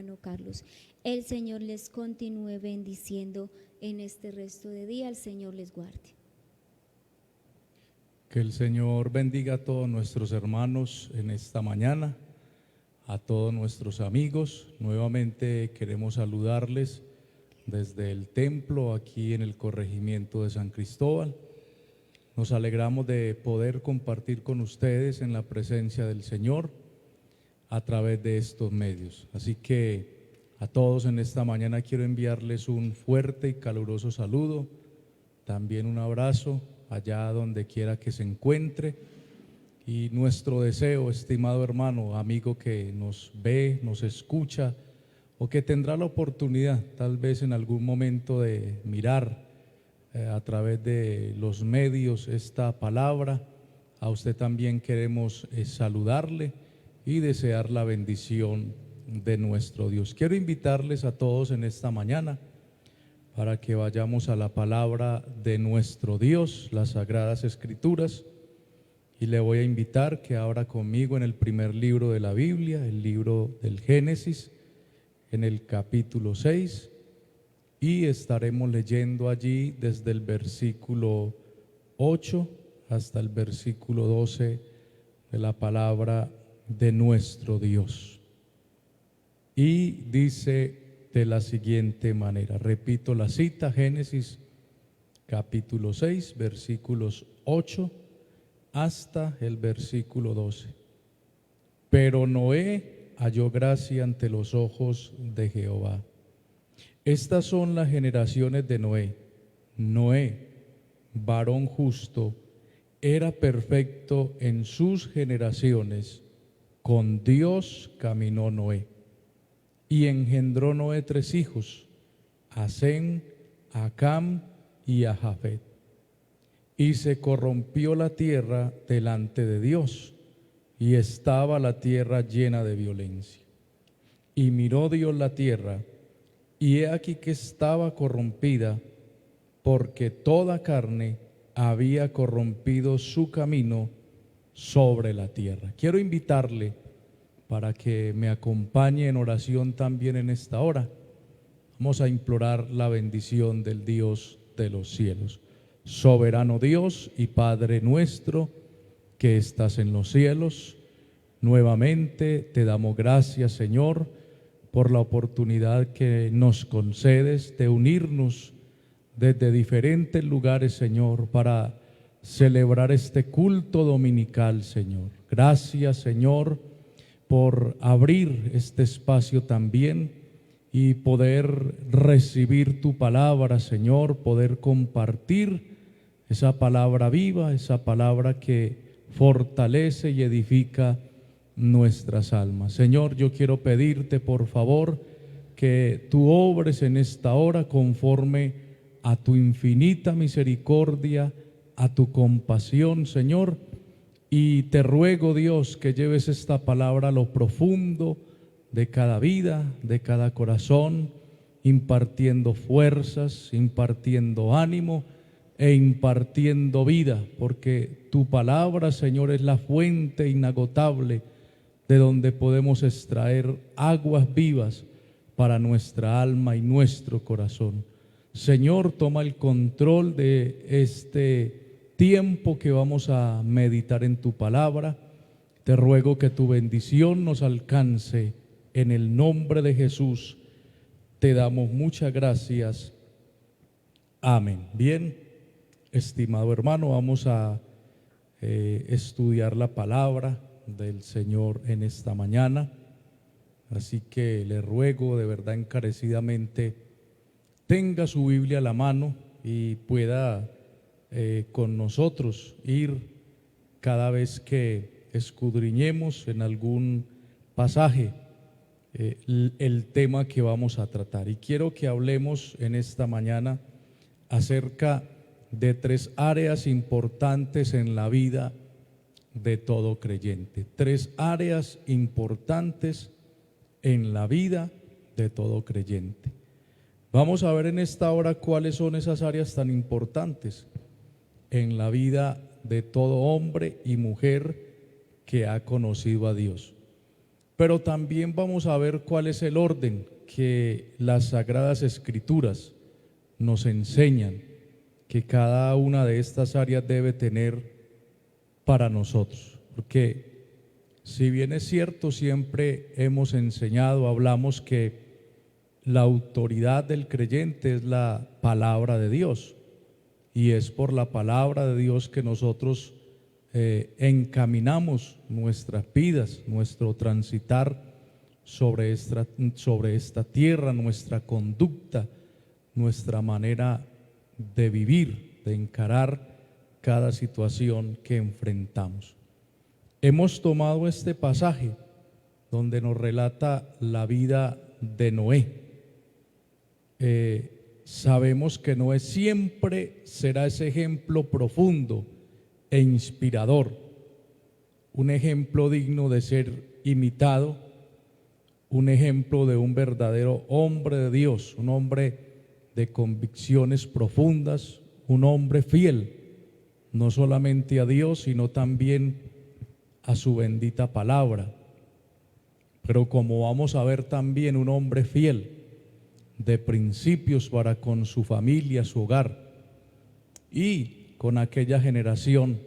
hermano Carlos. El Señor les continúe bendiciendo en este resto de día. El Señor les guarde. Que el Señor bendiga a todos nuestros hermanos en esta mañana, a todos nuestros amigos. Nuevamente queremos saludarles desde el templo aquí en el corregimiento de San Cristóbal. Nos alegramos de poder compartir con ustedes en la presencia del Señor a través de estos medios. Así que a todos en esta mañana quiero enviarles un fuerte y caluroso saludo, también un abrazo allá donde quiera que se encuentre, y nuestro deseo, estimado hermano, amigo que nos ve, nos escucha o que tendrá la oportunidad tal vez en algún momento de mirar a través de los medios esta palabra, a usted también queremos saludarle y desear la bendición de nuestro Dios. Quiero invitarles a todos en esta mañana para que vayamos a la palabra de nuestro Dios, las Sagradas Escrituras, y le voy a invitar que abra conmigo en el primer libro de la Biblia, el libro del Génesis, en el capítulo 6, y estaremos leyendo allí desde el versículo 8 hasta el versículo 12 de la palabra de nuestro Dios. Y dice de la siguiente manera, repito la cita, Génesis capítulo 6, versículos 8 hasta el versículo 12. Pero Noé halló gracia ante los ojos de Jehová. Estas son las generaciones de Noé. Noé, varón justo, era perfecto en sus generaciones. Con Dios caminó Noé. Y engendró Noé 3 hijos, a Sem, a Cam y a Jafet. Y se corrompió la tierra delante de Dios, y estaba la tierra llena de violencia. Y miró Dios la tierra, y he aquí que estaba corrompida, porque toda carne había corrompido su camino sobre la tierra. Quiero invitarle para que me acompañe en oración también en esta hora. Vamos a implorar la bendición del Dios de los cielos. Soberano Dios y Padre nuestro que estás en los cielos, nuevamente te damos gracias, Señor, por la oportunidad que nos concedes de unirnos desde diferentes lugares, Señor, para celebrar este culto dominical, Señor. Gracias, Señor, por abrir este espacio también y poder recibir tu palabra, Señor, poder compartir esa palabra viva, esa palabra que fortalece y edifica nuestras almas. Señor, yo quiero pedirte, por favor, que tú obres en esta hora conforme a tu infinita misericordia, a tu compasión, Señor. Y te ruego, Dios, que lleves esta palabra a lo profundo de cada vida, de cada corazón, impartiendo fuerzas, impartiendo ánimo e impartiendo vida, porque tu palabra, Señor, es la fuente inagotable de donde podemos extraer aguas vivas para nuestra alma y nuestro corazón. Señor, toma el control de este tiempo que vamos a meditar en tu palabra. Te ruego que tu bendición nos alcance en el nombre de Jesús. Te damos muchas gracias. Amén. Bien, estimado hermano, vamos a estudiar la palabra del Señor en esta mañana. Así que le ruego de verdad encarecidamente tenga su Biblia a la mano y pueda con nosotros ir cada vez que escudriñemos en algún pasaje el tema que vamos a tratar. Y quiero que hablemos en esta mañana acerca de 3 áreas importantes en la vida de todo creyente. 3 áreas importantes en la vida de todo creyente. Vamos a ver en esta hora cuáles son esas áreas tan importantes en la vida de todo hombre y mujer que ha conocido a Dios. pero también vamos a ver cuál es el orden que las Sagradas Escrituras nos enseñan que cada una de estas áreas debe tener para nosotros. Porque si bien es cierto, siempre hemos enseñado, hablamos que la autoridad del creyente es la palabra de Dios, y es por la palabra de Dios que nosotros encaminamos nuestras vidas, nuestro transitar sobre esta tierra, nuestra conducta, nuestra manera de vivir, de encarar cada situación que enfrentamos. Hemos tomado este pasaje donde nos relata la vida de Noé. Sabemos que Noé siempre será ese ejemplo profundo e inspirador, un ejemplo digno de ser imitado, un ejemplo de un verdadero hombre de Dios, un hombre de convicciones profundas, un hombre fiel, no solamente a Dios, sino también a su bendita palabra. Pero como vamos a ver, también un hombre fiel, de principios para con su familia, su hogar, y con aquella generación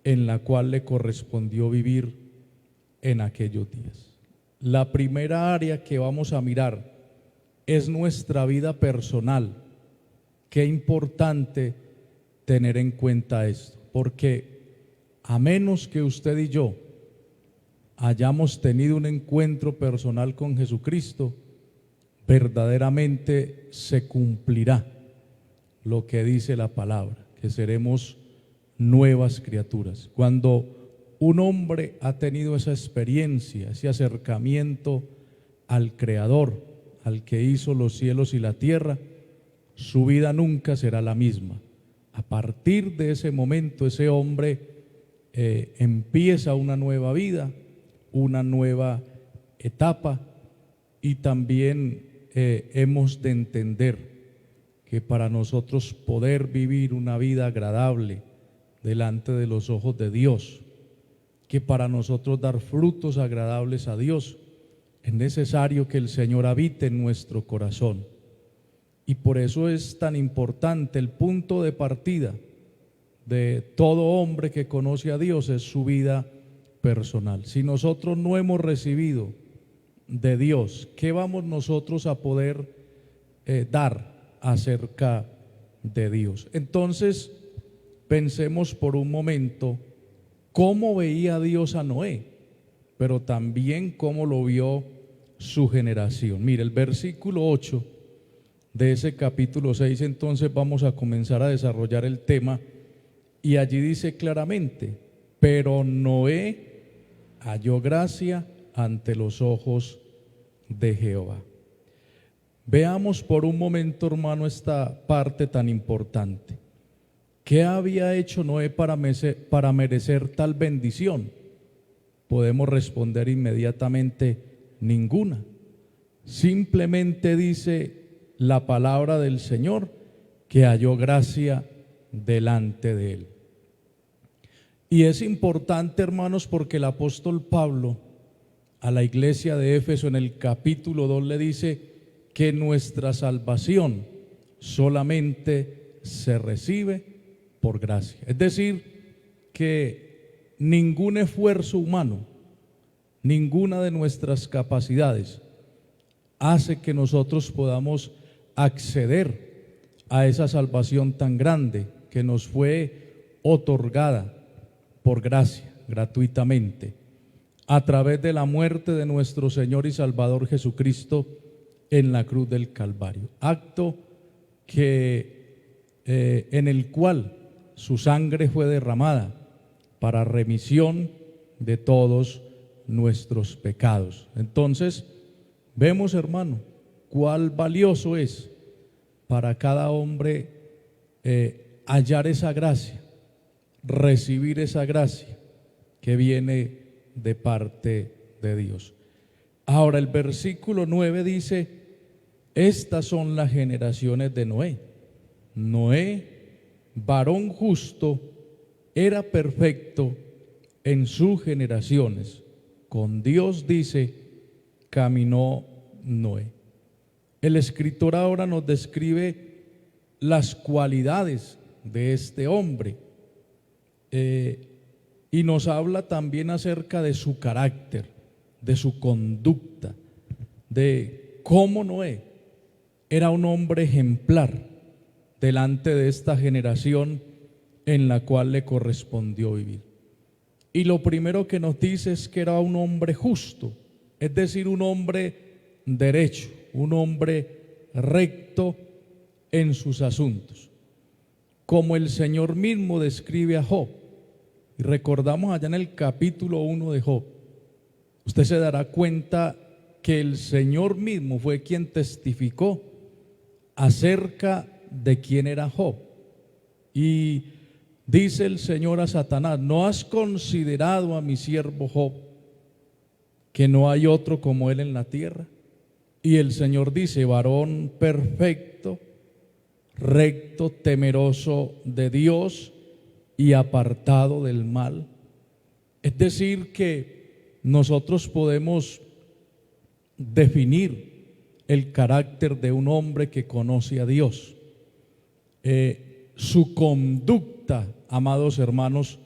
en la cual le correspondió vivir en aquellos días. La primera área que vamos a mirar es nuestra vida personal. Qué importante tener en cuenta esto, porque a menos que usted y yo hayamos tenido un encuentro personal con Jesucristo, verdaderamente se cumplirá lo que dice la palabra, que seremos nuevas criaturas. Cuando un hombre ha tenido esa experiencia, ese acercamiento al Creador, al que hizo los cielos y la tierra, su vida nunca será la misma. A partir de ese momento, ese hombre empieza una nueva vida, una nueva etapa, y también hemos de entender que para nosotros poder vivir una vida agradable delante de los ojos de Dios, que para nosotros dar frutos agradables a Dios, es necesario que el Señor habite en nuestro corazón. Y por eso es tan importante el punto de partida de todo hombre que conoce a Dios, es su vida personal. Si nosotros no hemos recibido de Dios, ¿qué vamos nosotros a poder dar acerca de Dios? Entonces, pensemos por un momento cómo veía Dios a Noé, pero también cómo lo vio su generación. Mire, el versículo 8 de ese capítulo 6, entonces vamos a comenzar a desarrollar el tema, y allí dice claramente: pero Noé halló gracia ante los ojos de Jehová. Veamos por un momento, hermano, esta parte tan importante. ¿Qué había hecho Noé para merecer tal bendición? Podemos responder inmediatamente: ninguna. Simplemente dice la palabra del Señor que halló gracia delante de él. Y es importante, hermanos, porque el apóstol Pablo a la iglesia de Éfeso en el capítulo 2 le dice que nuestra salvación solamente se recibe por gracia. Es decir, que ningún esfuerzo humano, ninguna de nuestras capacidades hace que nosotros podamos acceder a esa salvación tan grande que nos fue otorgada por gracia, gratuitamente, a través de la muerte de nuestro Señor y Salvador Jesucristo en la cruz del Calvario, acto en el cual su sangre fue derramada para remisión de todos nuestros pecados. Entonces, vemos, hermano, cuál valioso es para cada hombre hallar esa gracia, recibir esa gracia que viene de parte de Dios. Ahora el versículo 9 dice: estas son las generaciones de Noé. Noé, varón justo, era perfecto en sus generaciones. Con Dios, dice, caminó Noé. El escritor ahora nos describe las cualidades de este hombre y nos habla también acerca de su carácter, de su conducta, de cómo Noé era un hombre ejemplar delante de esta generación en la cual le correspondió vivir. Y lo primero que nos dice es que era un hombre justo, es decir, un hombre derecho, un hombre recto en sus asuntos, como el Señor mismo describe a Job. Y recordamos allá en el capítulo 1 de Job, usted se dará cuenta que el Señor mismo fue quien testificó acerca de quién era Job. Y dice el Señor a Satanás: ¿no has considerado a mi siervo Job, que no hay otro como él en la tierra? Y el Señor dice: varón perfecto, recto, temeroso de Dios y apartado del mal. Es decir, que nosotros podemos definir el carácter de un hombre que conoce a Dios. Su conducta, amados hermanos,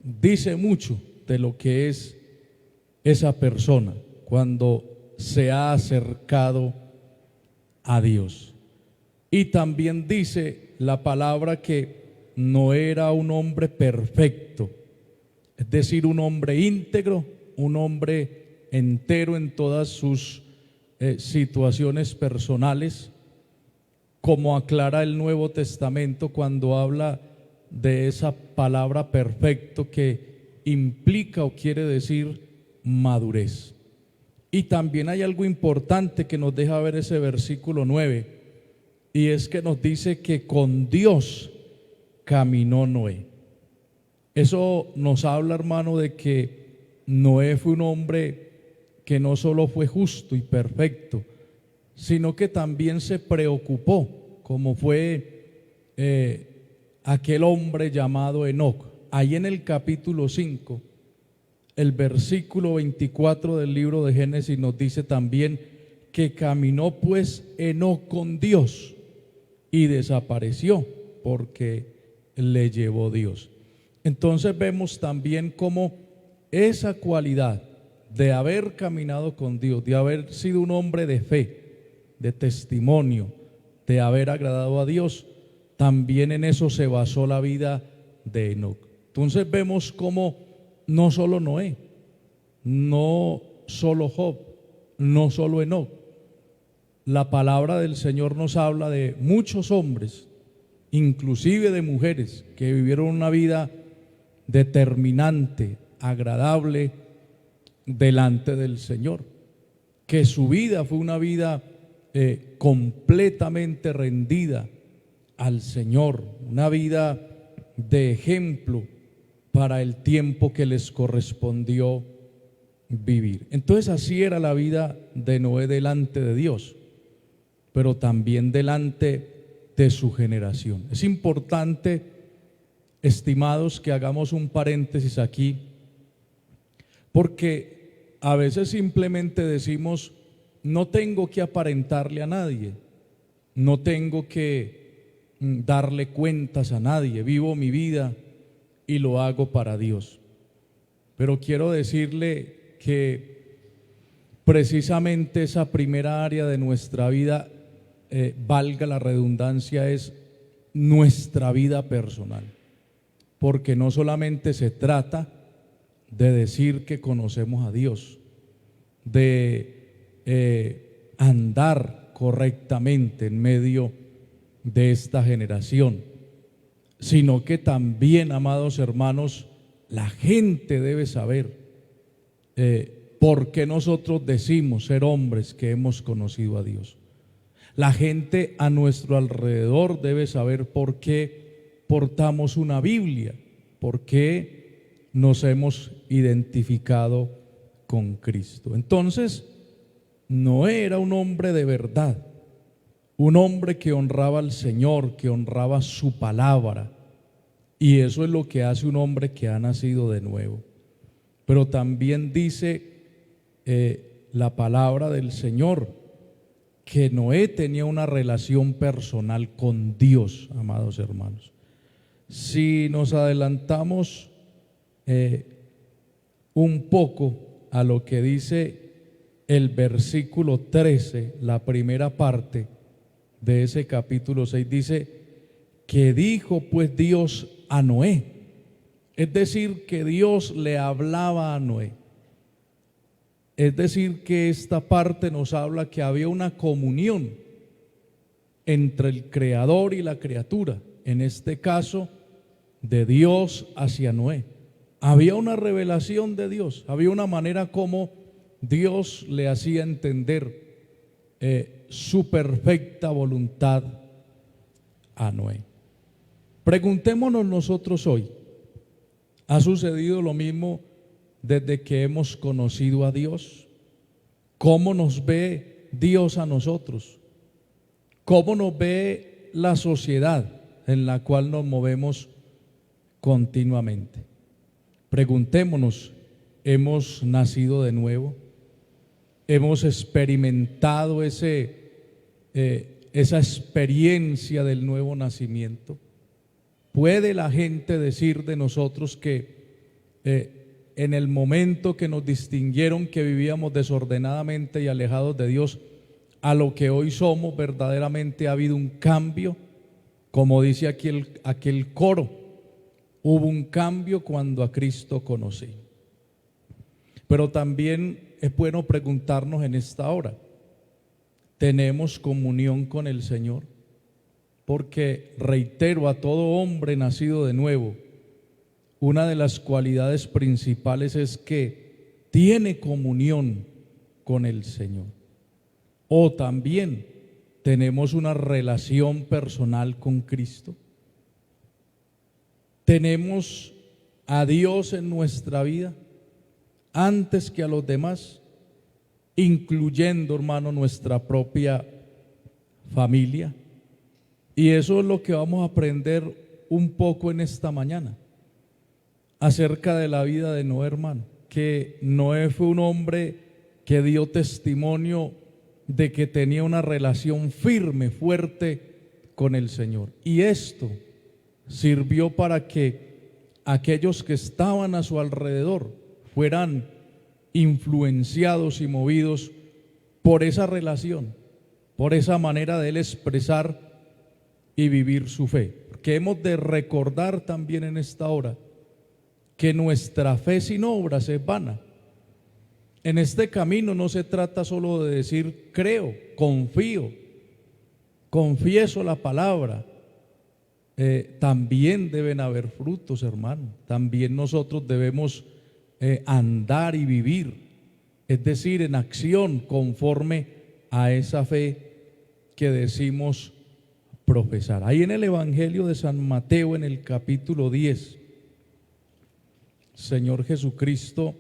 dice mucho de lo que es esa persona cuando se ha acercado a Dios. Y también dice la palabra que no era un hombre perfecto, es decir, un hombre íntegro, un hombre entero en todas sus situaciones personales, como aclara el Nuevo Testamento cuando habla de esa palabra perfecto que implica o quiere decir madurez. Y también hay algo importante que nos deja ver ese versículo 9, y es que nos dice que con Dios caminó Noé. Eso nos habla, hermano, de que Noé fue un hombre que no solo fue justo y perfecto, sino que también se preocupó, como fue aquel hombre llamado Enoc. Ahí en el capítulo 5, el versículo 24 del libro de Génesis nos dice también que caminó pues Enoc con Dios y desapareció porque le llevó Dios. Entonces vemos también cómo esa cualidad de haber caminado con Dios, de haber sido un hombre de fe, de testimonio, de haber agradado a Dios, también en eso se basó la vida de Enoc. Entonces vemos cómo no solo Noé, no solo Job, no solo Enoc, la palabra del Señor nos habla de muchos hombres, inclusive de mujeres, que vivieron una vida determinante, agradable delante del Señor, que su vida fue una vida completamente rendida al Señor, una vida de ejemplo para el tiempo que les correspondió vivir. Entonces así era la vida de Noé delante de Dios, pero también delante de su generación. Es importante, estimados, que hagamos un paréntesis aquí, porque a veces simplemente decimos: no tengo que aparentarle a nadie, no tengo que darle cuentas a nadie, vivo mi vida y lo hago para Dios. Pero quiero decirle que precisamente esa primera área de nuestra vida, valga la redundancia, es nuestra vida personal, porque no solamente se trata de decir que conocemos a Dios, de andar correctamente en medio de esta generación, sino que también, amados hermanos, la gente debe saber por qué nosotros decimos ser hombres que hemos conocido a Dios. La gente a nuestro alrededor debe saber por qué portamos una Biblia, por qué nos hemos identificado con Cristo. Entonces, Noé era un hombre de verdad, un hombre que honraba al Señor, que honraba su palabra, y eso es lo que hace un hombre que ha nacido de nuevo. Pero también dice la palabra del Señor, que Noé tenía una relación personal con Dios, amados hermanos. Si nos adelantamos un poco a lo que dice el versículo 13, la primera parte de ese capítulo 6, dice que dijo pues Dios a Noé, es decir, que Dios le hablaba a Noé. Es decir, que esta parte nos habla que había una comunión entre el Creador y la criatura, en este caso de Dios hacia Noé. Había una revelación de Dios, había una manera como Dios le hacía entender su perfecta voluntad a Noé. Preguntémonos nosotros hoy, ¿ha sucedido lo mismo desde que hemos conocido a Dios? ¿Cómo nos ve Dios a nosotros? ¿Cómo nos ve la sociedad en la cual nos movemos continuamente? Preguntémonos, ¿hemos nacido de nuevo? ¿Hemos experimentado esa experiencia del nuevo nacimiento? ¿Puede la gente decir de nosotros que en el momento que nos distinguieron que vivíamos desordenadamente y alejados de Dios, a lo que hoy somos, verdaderamente ha habido un cambio? Como dice aquel coro, hubo un cambio cuando a Cristo conocí. Pero también es bueno preguntarnos en esta hora, ¿tenemos comunión con el Señor? Porque reitero, a todo hombre nacido de nuevo, una de las cualidades principales es que tiene comunión con el Señor. O también tenemos una relación personal con Cristo. Tenemos a Dios en nuestra vida antes que a los demás, incluyendo, hermano, nuestra propia familia. Y eso es lo que vamos a aprender un poco en esta mañana acerca de la vida de Noé, hermano. Que Noé fue un hombre que dio testimonio de que tenía una relación firme, fuerte con el Señor. Y esto sirvió para que aquellos que estaban a su alrededor fueran influenciados y movidos por esa relación, por esa manera de él expresar y vivir su fe. Porque hemos de recordar también en esta hora que nuestra fe sin obras es vana. En este camino no se trata solo de decir creo, confío, confieso la palabra. También deben haber frutos, hermano. También nosotros debemos andar y vivir, es decir, en acción conforme a esa fe que decimos profesar. Ahí en el Evangelio de San Mateo, en el capítulo 10, Señor Jesucristo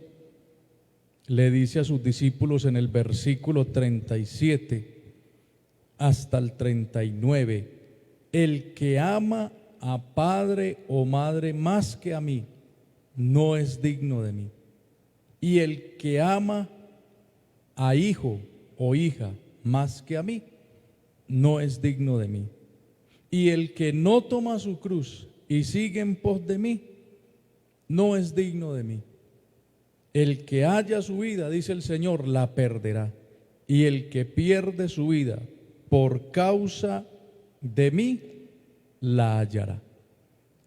le dice a sus discípulos en el versículo 37 hasta el 39, el que ama a padre o madre más que a mí, no es digno de mí. Y el que ama a hijo o hija más que a mí, no es digno de mí. Y el que no toma su cruz y sigue en pos de mí, no es digno de mí. El que haya su vida, dice el Señor, la perderá. Y el que pierde su vida por causa de mí, la hallará.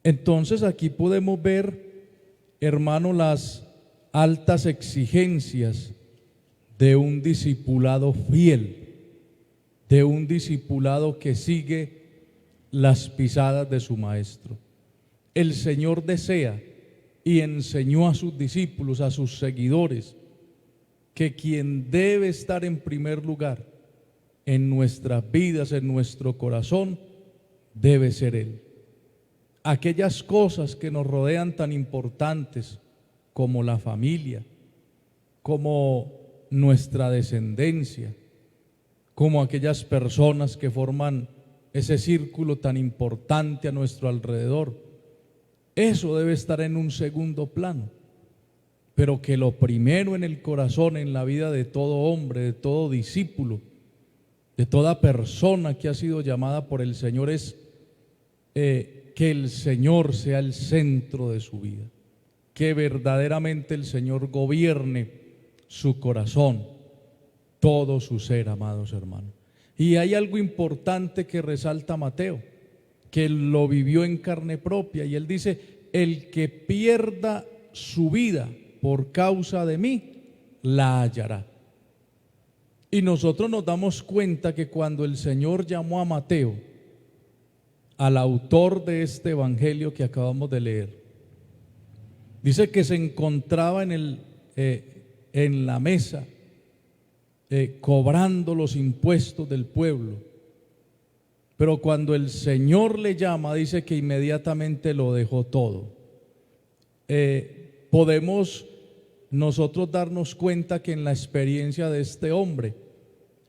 Entonces aquí podemos ver, hermano, las altas exigencias de un discipulado fiel, de un discipulado que sigue las pisadas de su maestro. El Señor desea y enseñó a sus discípulos, a sus seguidores, que quien debe estar en primer lugar en nuestras vidas, en nuestro corazón, debe ser Él. Aquellas cosas que nos rodean tan importantes como la familia, como nuestra descendencia, como aquellas personas que forman ese círculo tan importante a nuestro alrededor, eso debe estar en un segundo plano. pero que lo primero en el corazón, en la vida de todo hombre, de todo discípulo, de toda persona que ha sido llamada por el Señor es que el Señor sea el centro de su vida, que verdaderamente el Señor gobierne su corazón, todo su ser, amados hermanos. Y hay algo importante que resalta Mateo, que lo vivió en carne propia, y él dice: el que pierda su vida por causa de mí, la hallará. Y nosotros nos damos cuenta que cuando el Señor llamó a Mateo, al autor de este evangelio que acabamos de leer, dice que se encontraba en la mesa cobrando los impuestos del pueblo. Pero cuando el Señor le llama, dice que inmediatamente lo dejó todo. Podemos nosotros darnos cuenta que en la experiencia de este hombre,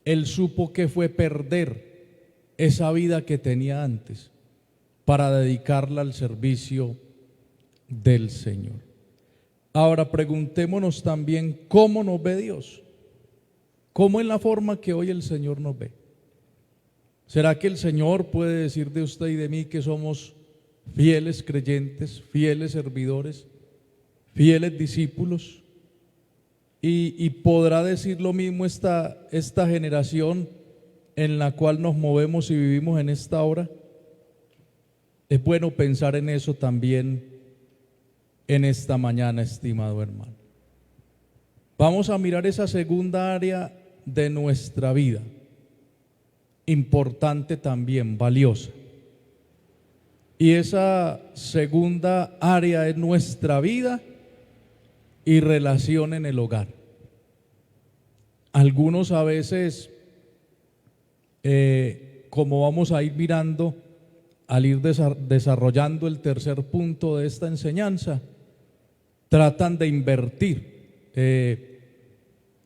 él supo que fue perder esa vida que tenía antes para dedicarla al servicio del Señor. Ahora preguntémonos también cómo nos ve Dios, cómo es la forma que hoy el Señor nos ve. ¿Será que el Señor puede decir de usted y de mí que somos fieles creyentes, fieles servidores, fieles discípulos? Y podrá decir lo mismo esta generación en la cual nos movemos y vivimos en esta hora. Es bueno pensar en eso también en esta mañana, estimado hermano. Vamos a mirar esa segunda área de nuestra vida, importante también, valiosa. Y esa segunda área es nuestra vida y relación en el hogar. Algunos a veces, como vamos a ir mirando, al ir desarrollando el tercer punto de esta enseñanza, tratan de invertir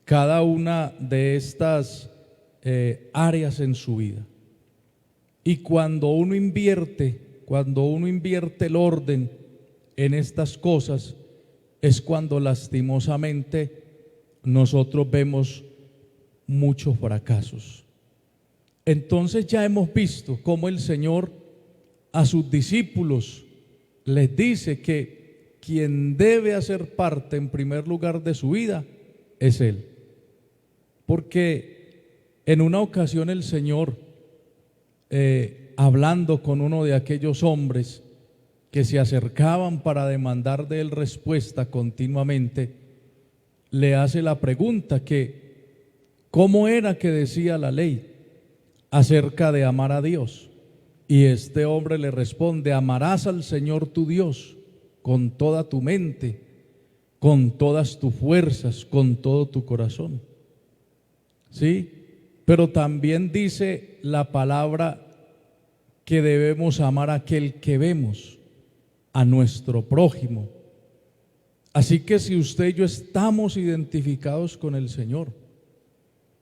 cada una de estas áreas en su vida. Y cuando uno invierte el orden en estas cosas, es cuando lastimosamente nosotros vemos muchos fracasos. Entonces ya hemos visto cómo el Señor a sus discípulos les dice que quien debe hacer parte en primer lugar de su vida es Él. Porque en una ocasión el Señor, hablando con uno de aquellos hombres que se acercaban para demandar de él respuesta continuamente, le hace la pregunta que ¿cómo era que decía la ley acerca de amar a Dios? Y este hombre le responde: amarás al Señor tu Dios con toda tu mente, con todas tus fuerzas, con todo tu corazón. ¿Sí? Pero también dice la palabra que debemos amar a aquel que vemos, a nuestro prójimo. Así que si usted y yo estamos identificados con el Señor,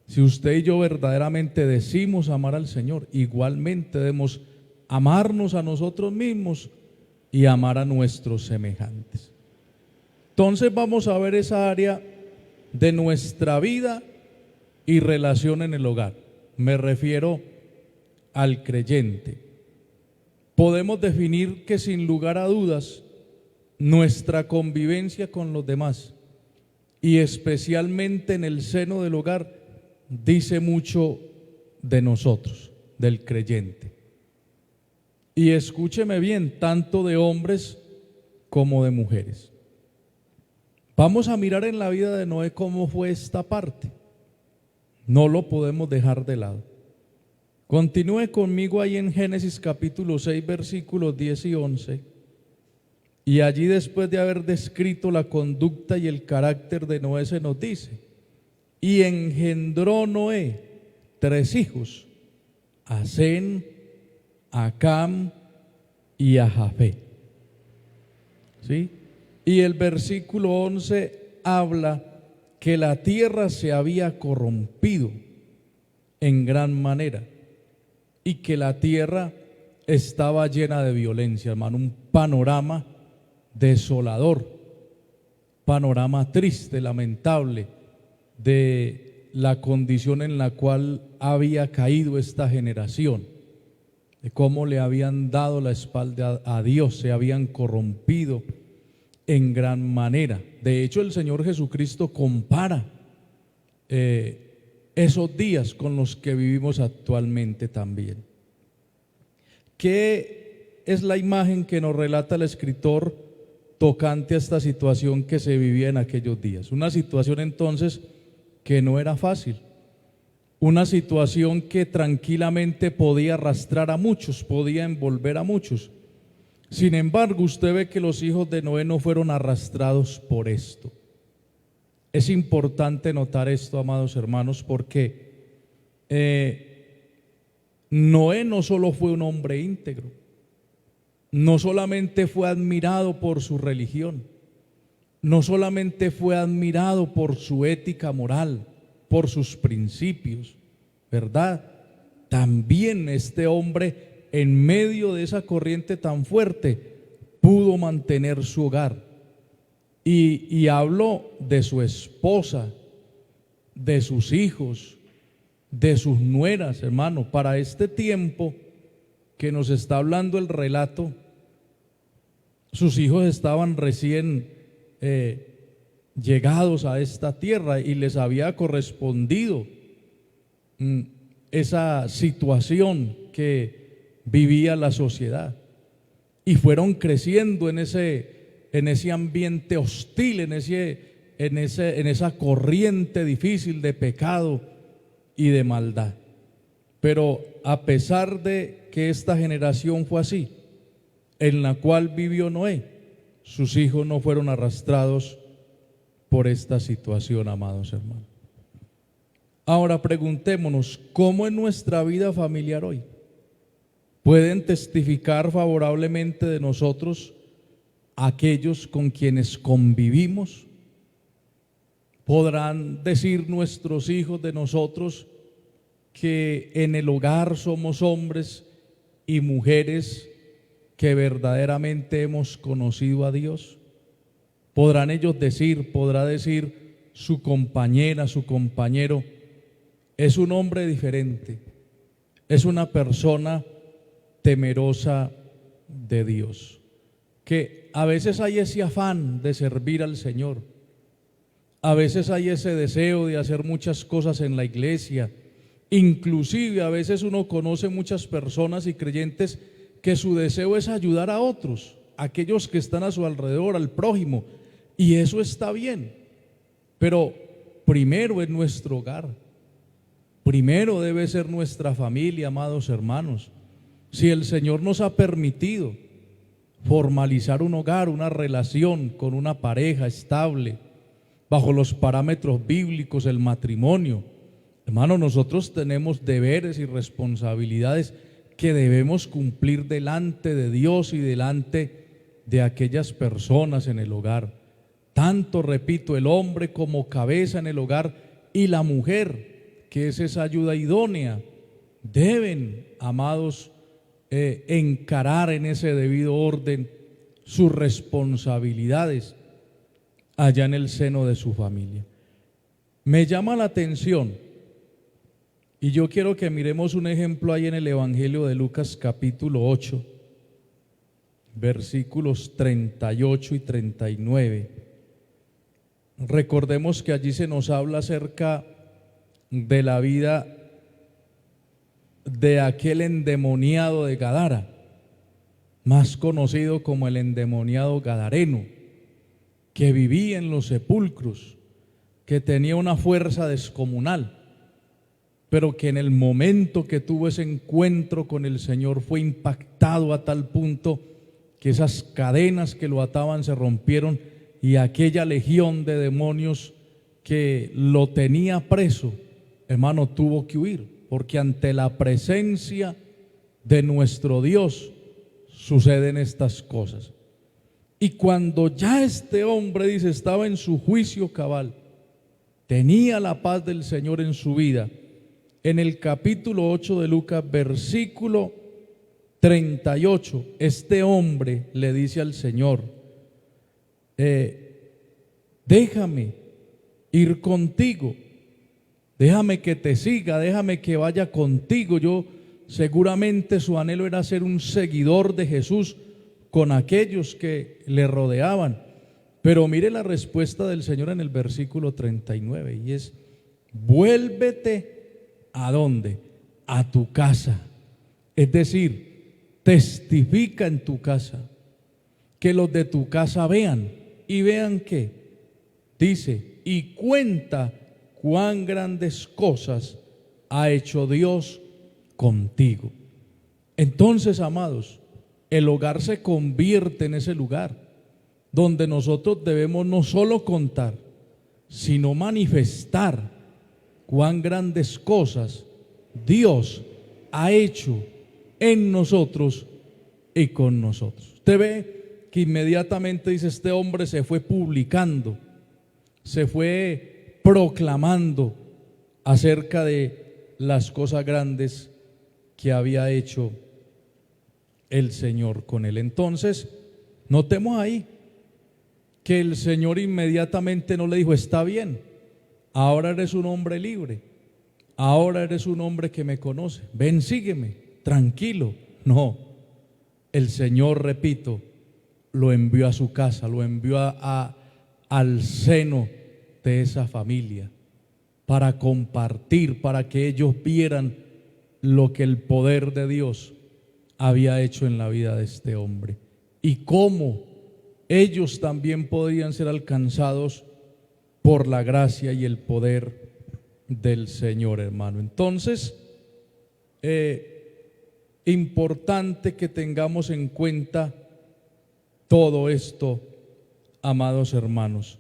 si usted y yo verdaderamente decimos amar al Señor, igualmente debemos amarnos a nosotros mismos y amar a nuestros semejantes. Entonces vamos a ver esa área de nuestra vida y relación en el hogar. Me refiero al creyente. Podemos definir que sin lugar a dudas nuestra convivencia con los demás y especialmente en el seno del hogar dice mucho de nosotros, del creyente. Y escúcheme bien, tanto de hombres como de mujeres. Vamos a mirar en la vida de Noé cómo fue esta parte. No lo podemos dejar de lado. Continúe conmigo ahí en Génesis capítulo 6, versículos 10 y 11. Y allí, después de haber descrito la conducta y el carácter de Noé, se nos dice: y engendró Noé 3 hijos, a Sem, a Cam y a Jafet. ¿Sí? Y el versículo 11 habla que la tierra se había corrompido en gran manera y que la tierra estaba llena de violencia, hermano, un panorama desolador. panorama triste, lamentable, de la condición en la cual había caído esta generación, de cómo le habían dado la espalda a Dios, se habían corrompido en gran manera. De hecho, el Señor Jesucristo compara esos días con los que vivimos actualmente también. ¿Qué es la imagen que nos relata el escritor tocante a esta situación que se vivía en aquellos días? Una situación entonces que no era fácil, una situación que tranquilamente podía arrastrar a muchos, podía envolver a muchos. Sin embargo, usted ve que los hijos de Noé no fueron arrastrados por esto. Es importante notar esto, amados hermanos, porque Noé no solo fue un hombre íntegro, no solamente fue admirado por su religión, no solamente fue admirado por su ética moral, por sus principios, ¿verdad? También este hombre, en medio de esa corriente tan fuerte, pudo mantener su hogar. Y habló de su esposa, de sus hijos, de sus nueras, hermano. Para este tiempo que nos está hablando el relato, sus hijos estaban recién llegados a esta tierra y les había correspondido esa situación que vivía la sociedad, y fueron creciendo en ese ambiente hostil, en esa corriente difícil de pecado y de maldad. Pero a pesar de que esta generación fue así, en la cual vivió Noé, sus hijos no fueron arrastrados por esta situación, amados hermanos. Ahora preguntémonos, ¿cómo es nuestra vida familiar hoy? ¿Pueden testificar favorablemente de nosotros aquellos con quienes convivimos? ¿Podrán decir nuestros hijos de nosotros que en el hogar somos hombres y mujeres que verdaderamente hemos conocido a Dios? ¿Podrán ellos decir, podrá decir su compañera, su compañero, es un hombre diferente, es una persona temerosa de Dios? Que a veces hay ese afán de servir al Señor, a veces hay ese deseo de hacer muchas cosas en la iglesia, inclusive a veces uno conoce muchas personas y creyentes que su deseo es ayudar a otros, aquellos que están a su alrededor, al prójimo, y eso está bien, pero primero es nuestro hogar, primero debe ser nuestra familia, amados hermanos. Si el Señor nos ha permitido formalizar un hogar, una relación con una pareja estable, bajo los parámetros bíblicos, el matrimonio, hermano, nosotros tenemos deberes y responsabilidades que debemos cumplir delante de Dios y delante de aquellas personas en el hogar. Tanto, repito, el hombre como cabeza en el hogar y la mujer, que es esa ayuda idónea, deben, amados, encarar en ese debido orden sus responsabilidades allá en el seno de su familia. Me llama la atención, y yo quiero que miremos un ejemplo ahí en el Evangelio de Lucas capítulo 8, versículos 38 y 39. Recordemos que allí se nos habla acerca de la vida de aquel endemoniado de Gadara, más conocido como el endemoniado gadareno, que vivía en los sepulcros, que tenía una fuerza descomunal, pero que en el momento que tuvo ese encuentro con el Señor fue impactado a tal punto que esas cadenas que lo ataban se rompieron y aquella legión de demonios que lo tenía preso, hermano, tuvo que huir, porque ante la presencia de nuestro Dios suceden estas cosas. Y cuando ya este hombre, dice, estaba en su juicio cabal, tenía la paz del Señor en su vida, en el capítulo 8 de Lucas, versículo 38, este hombre le dice al Señor, déjame ir contigo, déjame que te siga, déjame que vaya contigo. Seguramente su anhelo era ser un seguidor de Jesús con aquellos que le rodeaban. Pero mire la respuesta del Señor en el versículo 39, y es: vuélvete ¿a dónde? A tu casa. Es decir, testifica en tu casa, que los de tu casa vean. ¿Y vean qué? Dice: y cuenta cuán grandes cosas ha hecho Dios contigo. Entonces, amados, el hogar se convierte en ese lugar donde nosotros debemos no solo contar, sino manifestar cuán grandes cosas Dios ha hecho en nosotros y con nosotros. Usted ve que inmediatamente dice: este hombre se fue publicando, se fue proclamando acerca de las cosas grandes que había hecho el Señor con él. Entonces, notemos ahí que el Señor inmediatamente no le dijo: está bien, ahora eres un hombre libre, ahora eres un hombre que me conoce, ven, sígueme, tranquilo. No, el Señor, repito, lo envió a su casa, lo envió al seno de esa familia para compartir, para que ellos vieran lo que el poder de Dios había hecho en la vida de este hombre y cómo ellos también podían ser alcanzados por la gracia y el poder del Señor, hermano. Entonces, importante que tengamos en cuenta todo esto, amados hermanos,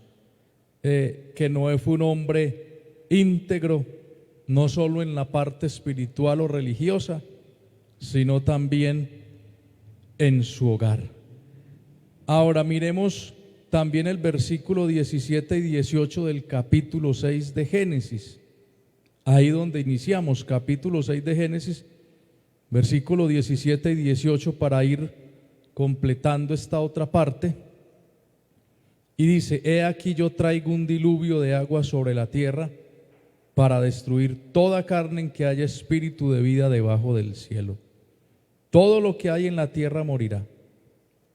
que Noé fue un hombre íntegro, no solo en la parte espiritual o religiosa, sino también en su hogar. Ahora miremos también el versículo 17 y 18 del capítulo 6 de Génesis, ahí donde iniciamos, capítulo 6 de Génesis, versículo 17 y 18, para ir completando esta otra parte. Y dice: he aquí yo traigo un diluvio de agua sobre la tierra para destruir toda carne en que haya espíritu de vida debajo del cielo. Todo lo que hay en la tierra morirá.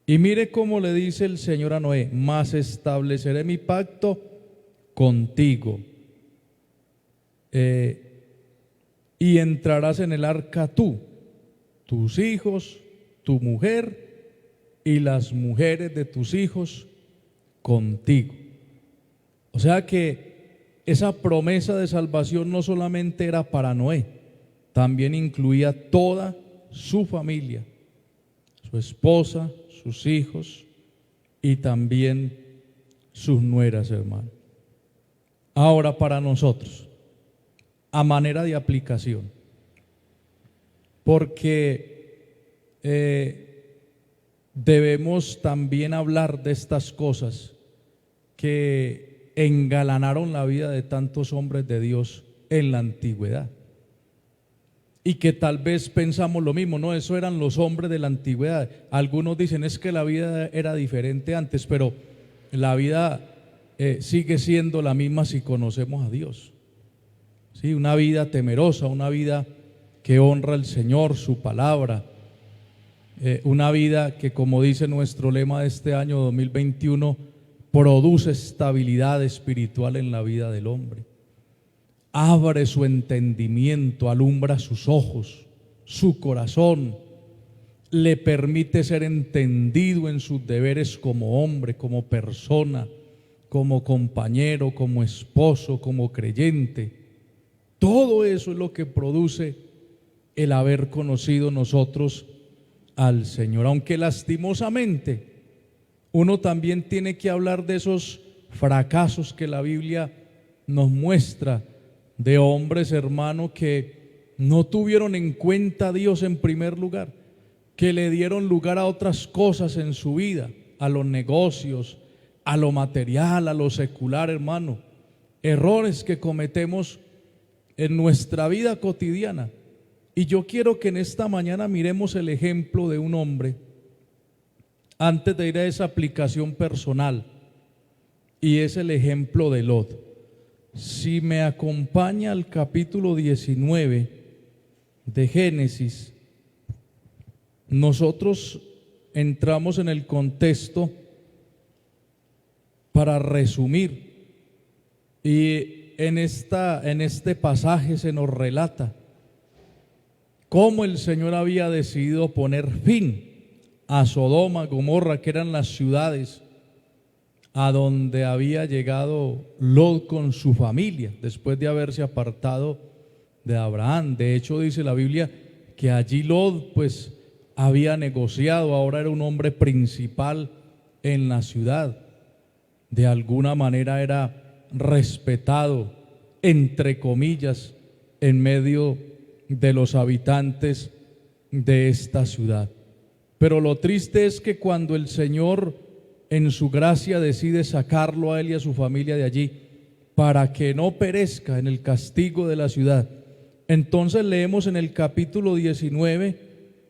Y mire cómo le dice el Señor a Noé: mas estableceré mi pacto contigo, y entrarás en el arca tú, tus hijos, tu mujer y las mujeres de tus hijos contigo. O sea que esa promesa de salvación no solamente era para Noé, también incluía toda su familia, su esposa, sus hijos y también sus nueras, hermano. Ahora, para nosotros, a manera de aplicación, porque debemos también hablar de estas cosas que engalanaron la vida de tantos hombres de Dios en la antigüedad. Y que tal vez pensamos lo mismo: no, eso eran los hombres de la antigüedad. Algunos dicen: es que la vida era diferente antes, pero la vida sigue siendo la misma si conocemos a Dios. Sí, una vida temerosa, una vida que honra al Señor, su palabra, una vida que, como dice nuestro lema de este año 2021, produce estabilidad espiritual en la vida del hombre. Abre su entendimiento, alumbra sus ojos, su corazón, le permite ser entendido en sus deberes como hombre, como persona, como compañero, como esposo, como creyente. Todo eso es lo que produce el haber conocido nosotros al Señor. Aunque lastimosamente uno también tiene que hablar de esos fracasos que la Biblia nos muestra, de hombres, hermano, que no tuvieron en cuenta a Dios en primer lugar, que le dieron lugar a otras cosas en su vida, a los negocios, a lo material, a lo secular, hermano. Errores que cometemos en nuestra vida cotidiana. Y yo quiero que en esta mañana miremos el ejemplo de un hombre, antes de ir a esa aplicación personal, y es el ejemplo de Lot. Si me acompaña al capítulo 19 de Génesis, nosotros entramos en el contexto para resumir, y en este pasaje se nos relata cómo el Señor había decidido poner fin a Sodoma, Gomorra, que eran las ciudades a donde había llegado Lot con su familia después de haberse apartado de Abraham. De hecho, dice la Biblia que allí Lot pues había negociado, ahora era un hombre principal en la ciudad. De alguna manera era respetado, entre comillas, en medio de los habitantes de esta ciudad. Pero lo triste es que cuando el Señor en su gracia decide sacarlo a él y a su familia de allí para que no perezca en el castigo de la ciudad, entonces leemos en el capítulo 19,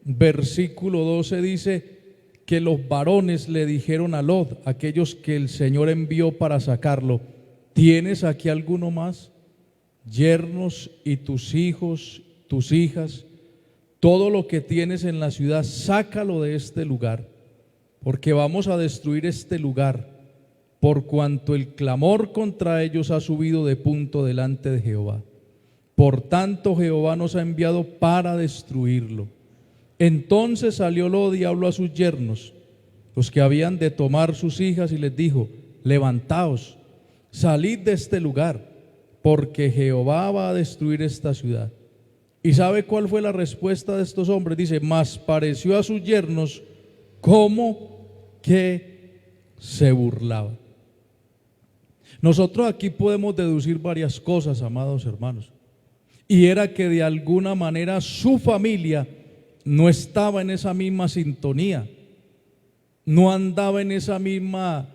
versículo 12, dice que los varones le dijeron a Lot, aquellos que el Señor envió para sacarlo: ¿tienes aquí alguno más? Yernos y tus hijos, tus hijas, todo lo que tienes en la ciudad, sácalo de este lugar, porque vamos a destruir este lugar, por cuanto el clamor contra ellos ha subido de punto delante de Jehová. Por tanto, Jehová nos ha enviado para destruirlo. Entonces salió Lot y habló a sus yernos, los que habían de tomar sus hijas, y les dijo: levantaos, salid de este lugar, porque Jehová va a destruir esta ciudad. ¿Y sabe cuál fue la respuesta de estos hombres? Dice: mas pareció a sus yernos como que se burlaba. Nosotros aquí podemos deducir varias cosas, amados hermanos, y era que de alguna manera su familia no estaba en esa misma sintonía, no andaba en esa misma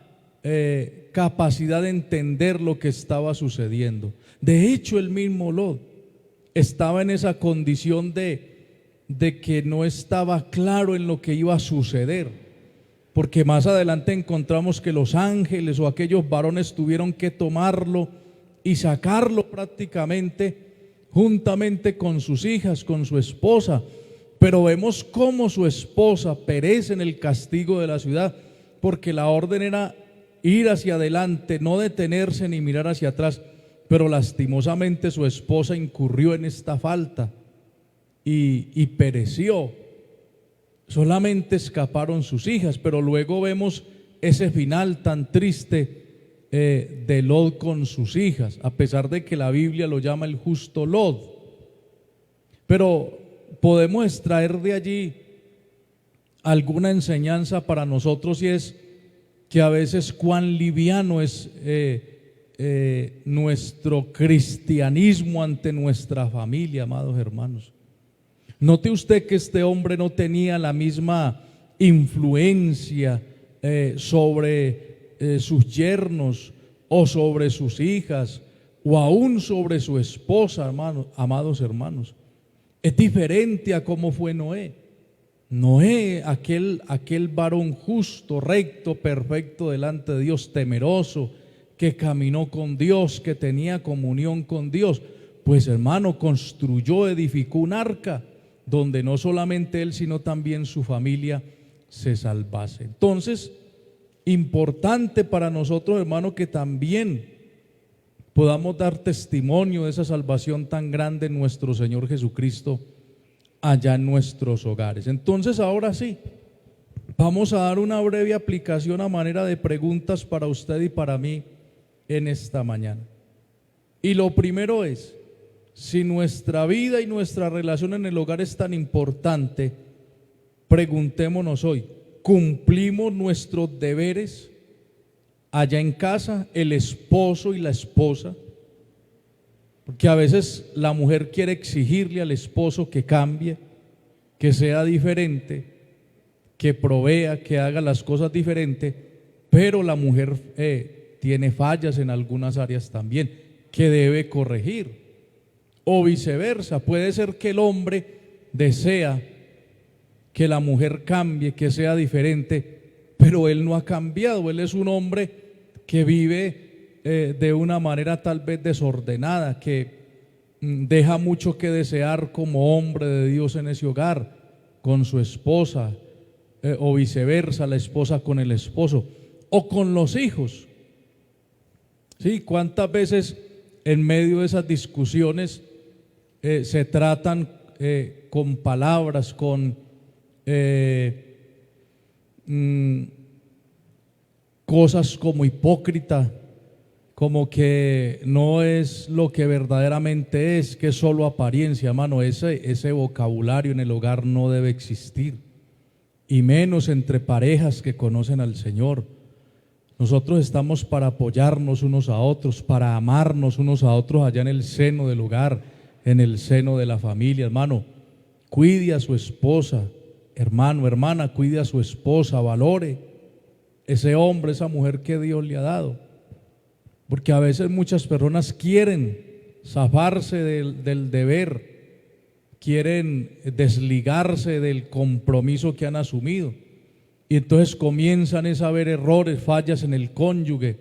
capacidad de entender lo que estaba sucediendo. De hecho, el mismo Lot estaba en esa condición de que no estaba claro en lo que iba a suceder, porque más adelante encontramos que los ángeles o aquellos varones tuvieron que tomarlo y sacarlo prácticamente juntamente con sus hijas, con su esposa. Pero vemos cómo su esposa perece en el castigo de la ciudad, porque la orden era ir hacia adelante, no detenerse ni mirar hacia atrás. Pero lastimosamente su esposa incurrió en esta falta y pereció. Solamente escaparon sus hijas, pero luego vemos ese final tan triste de Lot con sus hijas, a pesar de que la Biblia lo llama el justo Lot. Pero podemos extraer de allí alguna enseñanza para nosotros, y es que a veces cuán liviano es nuestro cristianismo ante nuestra familia, amados hermanos. Note usted que este hombre no tenía la misma influencia sobre sus yernos o sobre sus hijas o aún sobre su esposa, amados hermanos. Es diferente a cómo fue Noé. Noé, aquel varón justo, recto, perfecto delante de Dios, temeroso, que caminó con Dios, que tenía comunión con Dios, pues hermano, construyó, edificó un arca donde no solamente él, sino también su familia se salvase. Entonces, importante para nosotros, hermano, que también podamos dar testimonio de esa salvación tan grande en nuestro Señor Jesucristo allá en nuestros hogares. Entonces, ahora sí, vamos a dar una breve aplicación a manera de preguntas para usted y para mí en esta mañana. Y lo primero es: si nuestra vida y nuestra relación en el hogar es tan importante, preguntémonos hoy: ¿cumplimos nuestros deberes allá en casa, el esposo y la esposa? Porque a veces la mujer quiere exigirle al esposo que cambie, que sea diferente, que provea, que haga las cosas diferente, pero la mujer tiene fallas en algunas áreas también que debe corregir. O viceversa, puede ser que el hombre desea que la mujer cambie, que sea diferente, pero él no ha cambiado. Él es un hombre que vive de una manera tal vez desordenada, que deja mucho que desear como hombre de Dios en ese hogar, con su esposa, o viceversa, la esposa con el esposo, o con los hijos. Sí, ¿cuántas veces en medio de esas discusiones se tratan con palabras, con cosas como hipócrita, como que no es lo que verdaderamente es, que es solo apariencia? Hermano, ese vocabulario en el hogar no debe existir, y menos entre parejas que conocen al Señor. Nosotros estamos para apoyarnos unos a otros, para amarnos unos a otros allá en el seno del hogar, en el seno de la familia. Hermano, cuide a su esposa. Hermano, hermana, cuide a su esposa, valore ese hombre, esa mujer que Dios le ha dado. Porque a veces muchas personas quieren zafarse del deber, quieren desligarse del compromiso que han asumido, y entonces comienzan a ver errores, fallas en el cónyuge,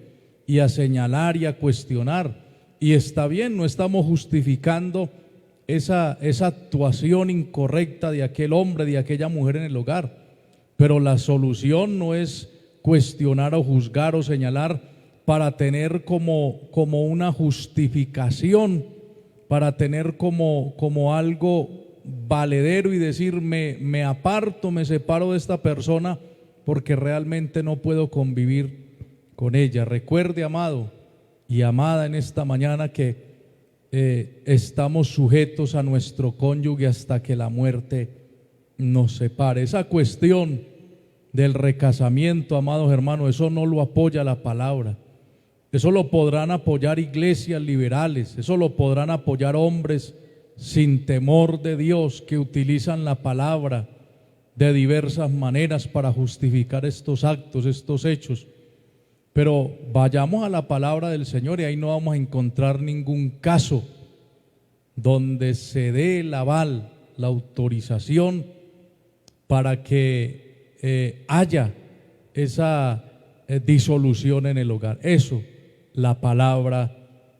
y a señalar y a cuestionar. Y está bien, no estamos justificando esa actuación incorrecta de aquel hombre, de aquella mujer en el hogar, pero la solución no es cuestionar o juzgar o señalar para tener como una justificación, para tener como algo valedero y decir me aparto, me separo de esta persona porque realmente no puedo convivir con ella. Recuerde, amado y amada, en esta mañana que estamos sujetos a nuestro cónyuge hasta que la muerte nos separe. Esa cuestión del recasamiento, amados hermanos, eso no lo apoya la palabra. Eso lo podrán apoyar iglesias liberales, eso lo podrán apoyar hombres sin temor de Dios que utilizan la palabra de diversas maneras para justificar estos actos, estos hechos. Pero vayamos a la palabra del Señor y ahí no vamos a encontrar ningún caso donde se dé el aval, la autorización para que haya esa disolución en el hogar. Eso la palabra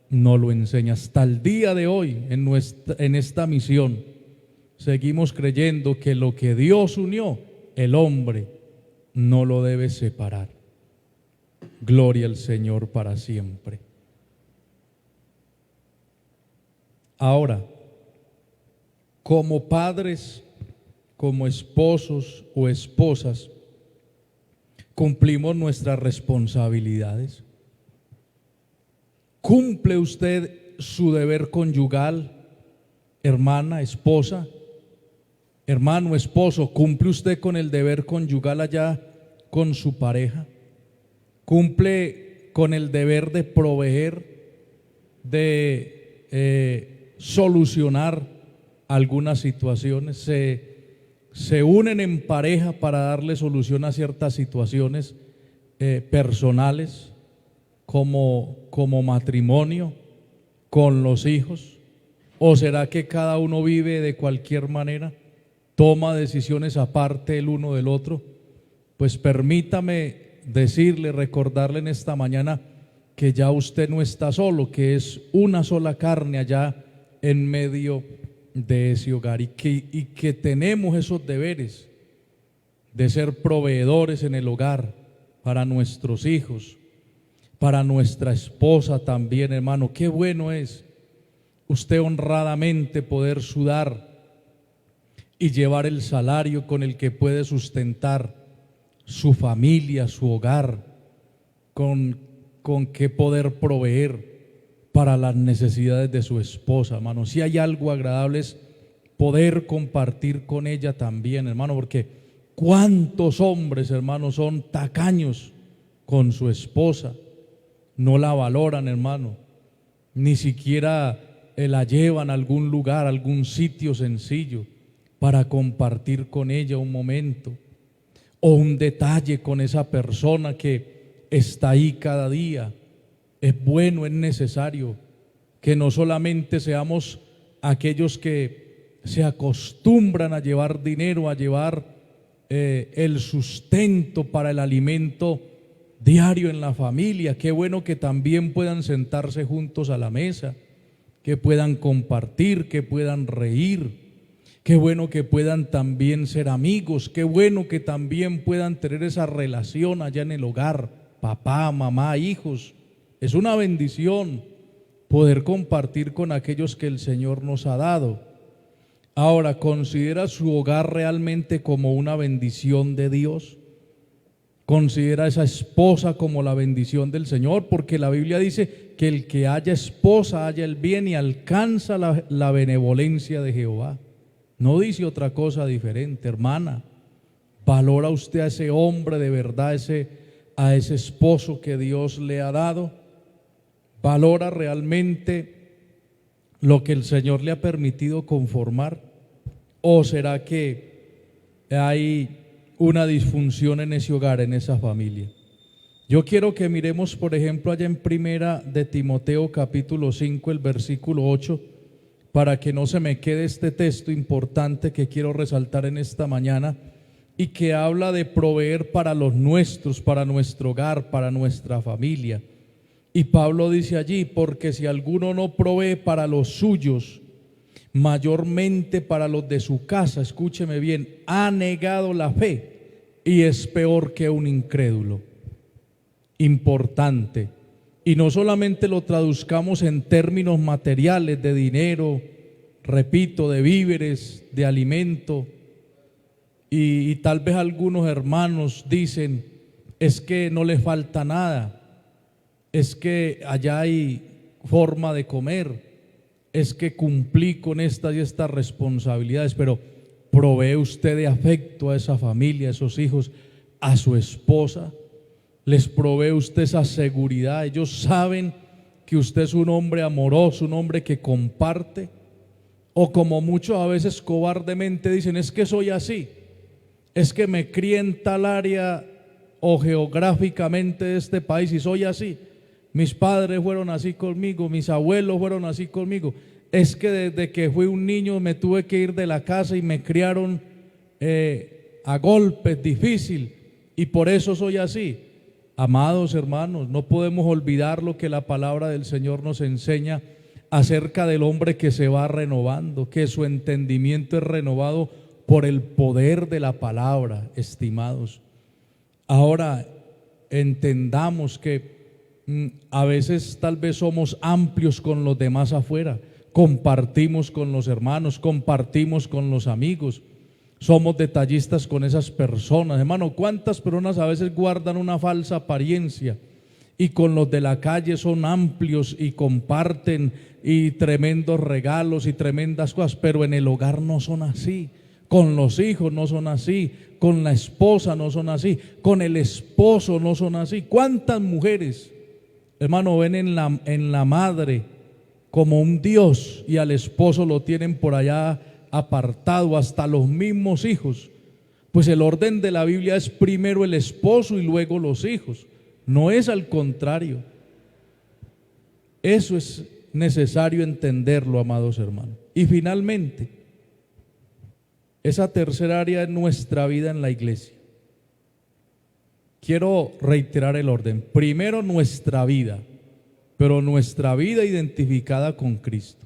no lo enseña. Hasta el día de hoy en esta misión seguimos creyendo que lo que Dios unió, el hombre no lo debe separar. Gloria al Señor para siempre. Ahora, como padres, como esposos o esposas, cumplimos nuestras responsabilidades. ¿Cumple usted su deber conyugal, hermana, esposa? Hermano, esposo, ¿cumple usted con el deber conyugal allá con su pareja? ¿Cumple con el deber de proveer, de solucionar algunas situaciones? Se unen en pareja para darle solución a ciertas situaciones personales, como matrimonio, con los hijos? ¿O será que cada uno vive de cualquier manera, toma decisiones aparte el uno del otro? Pues permítame decirle, recordarle en esta mañana que ya usted no está solo, que es una sola carne allá en medio de ese hogar, y que tenemos esos deberes de ser proveedores en el hogar para nuestros hijos, para nuestra esposa también. Hermano, qué bueno es usted honradamente poder sudar y llevar el salario con el que puede sustentar su familia, su hogar, con qué poder proveer para las necesidades de su esposa. Hermano, si hay algo agradable es poder compartir con ella también, hermano, porque cuántos hombres, hermano, son tacaños con su esposa, no la valoran, hermano, ni siquiera la llevan a algún lugar, a algún sitio sencillo para compartir con ella un momento o un detalle con esa persona que está ahí cada día. Es bueno, es necesario que no solamente seamos aquellos que se acostumbran a llevar dinero, a llevar el sustento para el alimento diario en la familia. Qué bueno que también puedan sentarse juntos a la mesa, que puedan compartir, que puedan reír. Qué bueno que puedan también ser amigos, qué bueno que también puedan tener esa relación allá en el hogar, papá, mamá, hijos. Es una bendición poder compartir con aquellos que el Señor nos ha dado. Ahora, ¿considera su hogar realmente como una bendición de Dios? ¿Considera a esa esposa como la bendición del Señor? Porque la Biblia dice que el que haya esposa haya el bien y alcanza la benevolencia de Jehová. No dice otra cosa diferente, hermana. ¿Valora usted a ese hombre de verdad, a ese esposo que Dios le ha dado? ¿Valora realmente lo que el Señor le ha permitido conformar? ¿O será que hay una disfunción en ese hogar, en esa familia? Yo quiero que miremos, por ejemplo, allá en Primera de Timoteo capítulo 5, el versículo 8, para que no se me quede este texto importante que quiero resaltar en esta mañana y que habla de proveer para los nuestros, para nuestro hogar, para nuestra familia. Y Pablo dice allí: porque si alguno no provee para los suyos, mayormente para los de su casa, escúcheme bien, ha negado la fe y es peor que un incrédulo. Importante. Y no solamente lo traduzcamos en términos materiales de dinero, repito, de víveres, de alimento, y tal vez algunos hermanos dicen: es que no le falta nada, es que allá hay forma de comer, es que cumplí con estas y estas responsabilidades. Pero ¿provee usted de afecto a esa familia, a esos hijos, a su esposa? ¿Les provee usted esa seguridad? ¿Ellos saben que usted es un hombre amoroso, un hombre que comparte? O como muchos a veces cobardemente dicen: es que soy así, es que me crié en tal área o geográficamente de este país y soy así, mis padres fueron así conmigo, mis abuelos fueron así conmigo, es que desde que fui un niño me tuve que ir de la casa y me criaron a golpes, difícil, y por eso soy así. Amados hermanos, no podemos olvidar lo que la palabra del Señor nos enseña acerca del hombre que se va renovando, que su entendimiento es renovado por el poder de la palabra, estimados. Ahora entendamos que a veces tal vez somos amplios con los demás afuera, compartimos con los hermanos, compartimos con los amigos, somos detallistas con esas personas. Hermano, ¿cuántas personas a veces guardan una falsa apariencia y con los de la calle son amplios y comparten y tremendos regalos y tremendas cosas, pero en el hogar no son así? Con los hijos no son así, con la esposa no son así, con el esposo no son así. ¿Cuántas mujeres, hermano, ven en la madre como un Dios y al esposo lo tienen por allá apartado, hasta los mismos hijos? Pues el orden de la Biblia es primero el esposo y luego los hijos, no es al contrario. Eso es necesario entenderlo, amados hermanos. Y finalmente, esa tercera área es nuestra vida en la iglesia. Quiero reiterar el orden: primero nuestra vida, pero nuestra vida identificada con Cristo.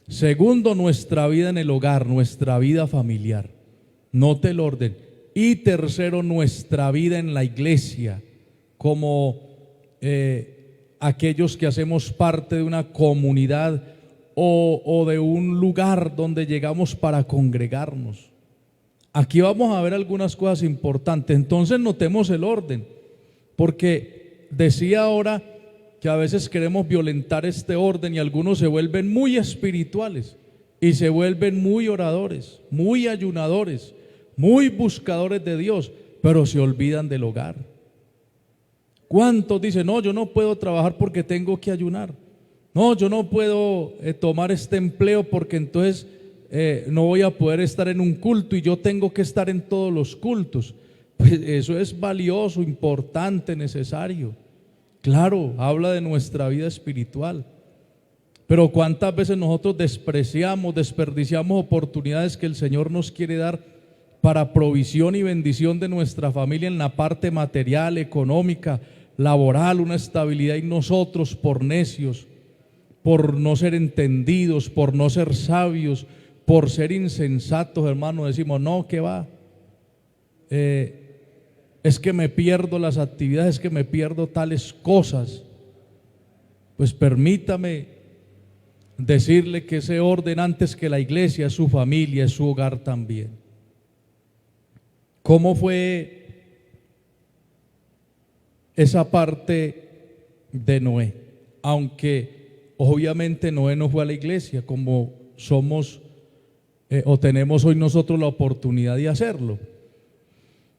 Segundo, nuestra vida en el hogar, nuestra vida familiar. Note el orden. Y tercero, nuestra vida en la iglesia, como aquellos que hacemos parte de una comunidad o de un lugar donde llegamos para congregarnos. Aquí vamos a ver algunas cosas importantes. Entonces notemos el orden, porque decía ahora que a veces queremos violentar este orden y algunos se vuelven muy espirituales y se vuelven muy oradores, muy ayunadores, muy buscadores de Dios, pero se olvidan del hogar. ¿Cuántos dicen: no, yo no puedo trabajar porque tengo que ayunar? No, yo no puedo tomar este empleo porque entonces no voy a poder estar en un culto y yo tengo que estar en todos los cultos. Pues eso es valioso, importante, necesario. Claro, habla de nuestra vida espiritual. Pero ¿cuántas veces nosotros desperdiciamos oportunidades que el Señor nos quiere dar para provisión y bendición de nuestra familia en la parte material, económica, laboral, una estabilidad, y nosotros por necios, por no ser entendidos, por no ser sabios, por ser insensatos, hermano, decimos, no, ¿qué va? Es que me pierdo las actividades, es que me pierdo tales cosas. Pues permítame decirle que ese orden, antes que la iglesia, es su familia, es su hogar también. ¿Cómo fue esa parte de Noé? Aunque obviamente Noé no fue a la iglesia como somos o tenemos hoy nosotros la oportunidad de hacerlo.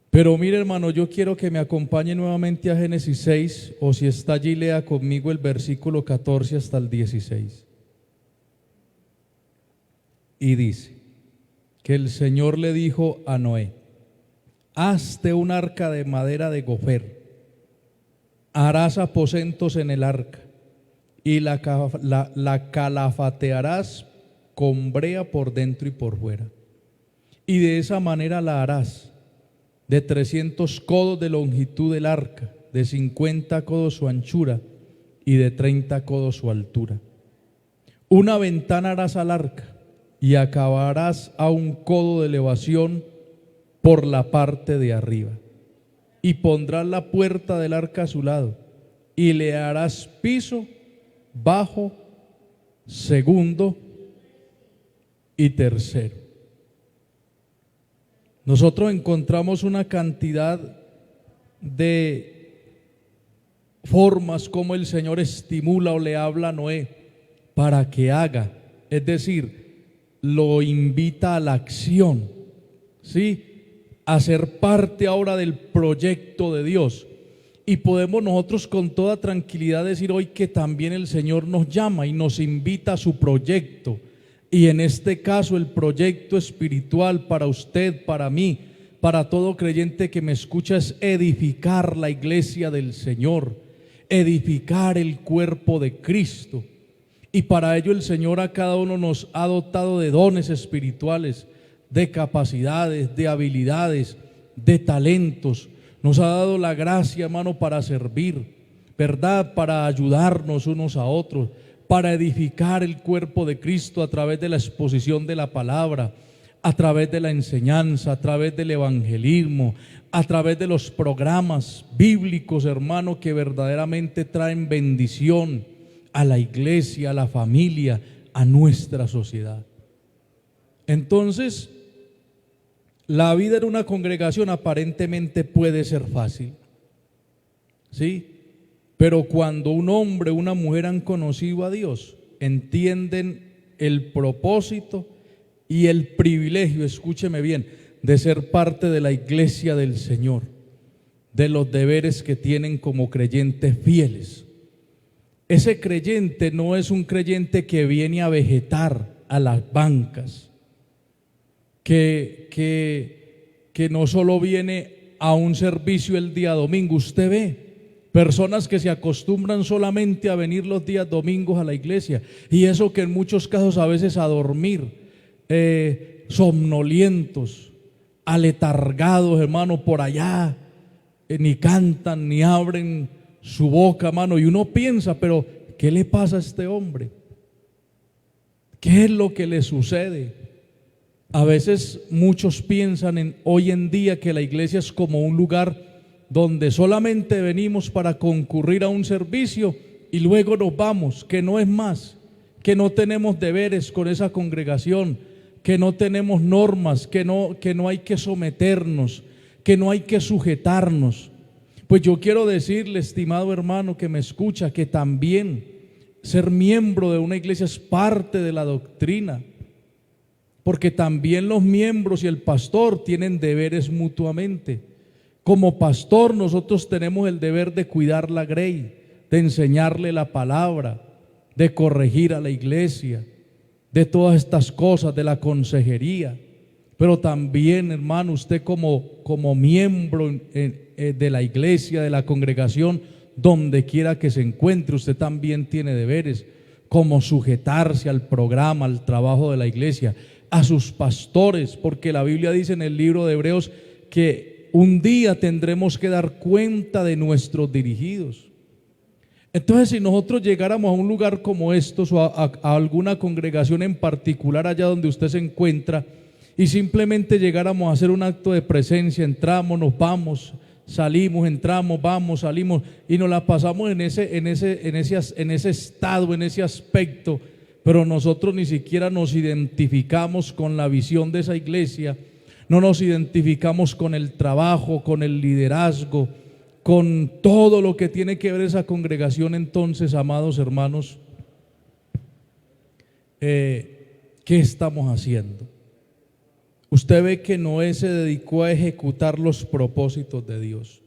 Pero mire, hermano, yo quiero que me acompañe nuevamente a Génesis 6, o si está allí, lea conmigo el versículo 14 hasta el 16. Y dice que el Señor le dijo a Noé: hazte un arca de madera de gofer, harás aposentos en el arca y la calafatearás con brea por dentro y por fuera, y de esa manera la harás de 300 codos de longitud del arca, de 50 codos su anchura y de 30 codos su altura. Una ventana harás al arca y acabarás a 1 codo de elevación por la parte de arriba, y pondrás la puerta del arca a su lado, y le harás piso, bajo, segundo y tercero. Nosotros encontramos una cantidad de formas como el Señor estimula o le habla a Noé para que haga, es decir, lo invita a la acción, ¿sí? A ser parte ahora del proyecto de Dios. Y podemos nosotros con toda tranquilidad decir hoy que también el Señor nos llama y nos invita a su proyecto. Y en este caso el proyecto espiritual para usted, para mí, para todo creyente que me escucha, es edificar la iglesia del Señor, edificar el cuerpo de Cristo. Y para ello el Señor a cada uno nos ha dotado de dones espirituales, de capacidades, de habilidades, de talentos. Nos ha dado la gracia, hermano, para servir, ¿verdad? Para ayudarnos unos a otros, para edificar el cuerpo de Cristo a través de la exposición de la palabra, a través de la enseñanza, a través del evangelismo, a través de los programas bíblicos, hermano, que verdaderamente traen bendición a la iglesia, a la familia, a nuestra sociedad. Entonces, la vida en una congregación aparentemente puede ser fácil, ¿sí? Pero cuando un hombre o una mujer han conocido a Dios, entienden el propósito y el privilegio, escúcheme bien, de ser parte de la iglesia del Señor, de los deberes que tienen como creyentes fieles. Ese creyente no es un creyente que viene a vegetar a las bancas, que no solo viene a un servicio el día domingo. Usted ve personas que se acostumbran solamente a venir los días domingos a la iglesia, y eso que en muchos casos a veces a dormir, somnolientos, aletargados, hermano, por allá, ni cantan ni abren su boca, hermano, y uno piensa, pero ¿qué le pasa a este hombre? ¿Qué es lo que le sucede? A veces muchos piensan hoy en día que la iglesia es como un lugar donde solamente venimos para concurrir a un servicio y luego nos vamos, que no es más, que no tenemos deberes con esa congregación, que no tenemos normas, que no hay que someternos, que no hay que sujetarnos. Pues yo quiero decirle, estimado hermano que me escucha, que también ser miembro de una iglesia es parte de la doctrina, porque también los miembros y el pastor tienen deberes mutuamente. Como pastor nosotros tenemos el deber de cuidar la grey, de enseñarle la palabra, de corregir a la iglesia, de todas estas cosas, de la consejería. Pero también, hermano, usted como miembro de la iglesia, de la congregación, donde quiera que se encuentre, usted también tiene deberes, como sujetarse al programa, al trabajo de la iglesia, a sus pastores, porque la Biblia dice en el libro de Hebreos que un día tendremos que dar cuenta de nuestros dirigidos. Entonces, si nosotros llegáramos a un lugar como estos o a alguna congregación en particular allá donde usted se encuentra y simplemente llegáramos a hacer un acto de presencia, entramos, nos vamos, salimos, entramos, vamos, salimos y nos la pasamos en ese estado, en ese aspecto, pero nosotros ni siquiera nos identificamos con la visión de esa iglesia, no nos identificamos con el trabajo, con el liderazgo, con todo lo que tiene que ver esa congregación. Entonces, amados hermanos, ¿qué estamos haciendo? Usted ve que Noé se dedicó a ejecutar los propósitos de Dios,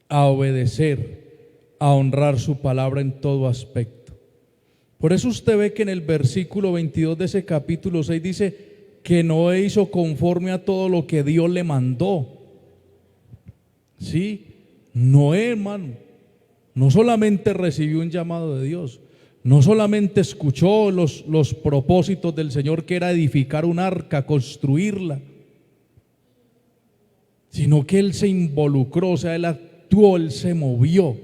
a obedecer, a honrar su palabra en todo aspecto. Por eso usted ve que en el versículo 22 de ese capítulo 6 dice que Noé hizo conforme a todo lo que Dios le mandó. Sí, Noé, hermano, no solamente recibió un llamado de Dios, no solamente escuchó los propósitos del Señor, que era edificar un arca, construirla, sino que él se involucró, o sea, él actuó, él se movió.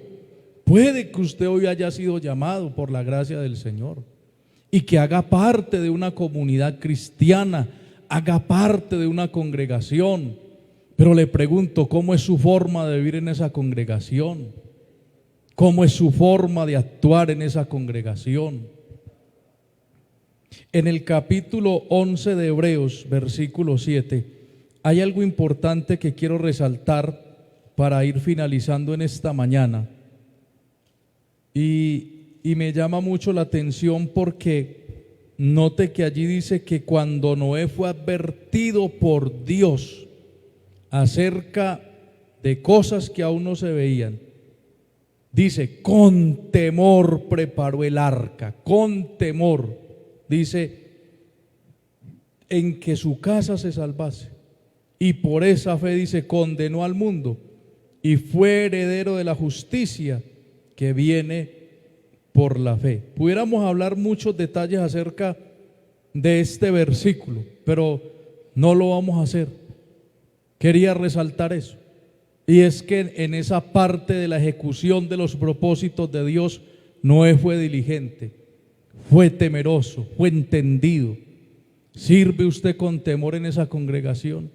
Puede que usted hoy haya sido llamado por la gracia del Señor y que haga parte de una comunidad cristiana, haga parte de una congregación, pero le pregunto, ¿cómo es su forma de vivir en esa congregación? ¿Cómo es su forma de actuar en esa congregación? En el capítulo 11 de Hebreos, versículo 7, hay algo importante que quiero resaltar para ir finalizando en esta mañana. Y me llama mucho la atención porque note que allí dice que cuando Noé fue advertido por Dios acerca de cosas que aún no se veían, dice, con temor preparó el arca, con temor, dice, en que su casa se salvase. Y por esa fe, dice, condenó al mundo y fue heredero de la justicia que viene por la fe. Pudiéramos hablar muchos detalles acerca de este versículo, pero no lo vamos a hacer. Quería resaltar eso. Y es que en esa parte de la ejecución de los propósitos de Dios, Noé fue diligente, fue temeroso, fue entendido. ¿Sirve usted con temor en esa congregación?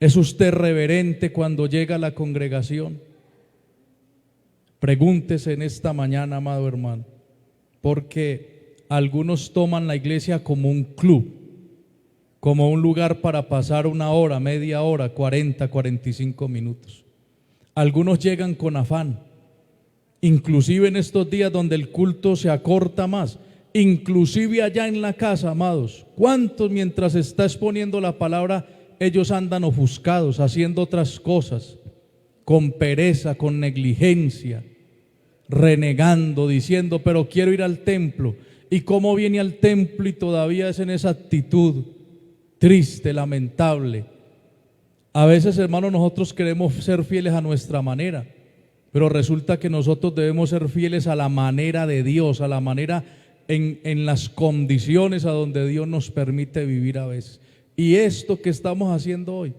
¿Es usted reverente cuando llega a la congregación? Pregúntese en esta mañana, amado hermano, porque algunos toman la iglesia como un club, como un lugar para pasar una hora, media hora, 40, 45 minutos. Algunos llegan con afán, inclusive en estos días donde el culto se acorta más, inclusive allá en la casa, amados. ¿Cuántos mientras está exponiendo la palabra, ellos andan ofuscados, haciendo otras cosas, con pereza, con negligencia, renegando, diciendo, pero quiero ir al templo? ¿Y cómo viene al templo y todavía es en esa actitud triste, lamentable? A veces, hermanos, nosotros queremos ser fieles a nuestra manera, pero resulta que nosotros debemos ser fieles a la manera de Dios, a la manera en las condiciones a donde Dios nos permite vivir a veces. Y esto que estamos haciendo hoy,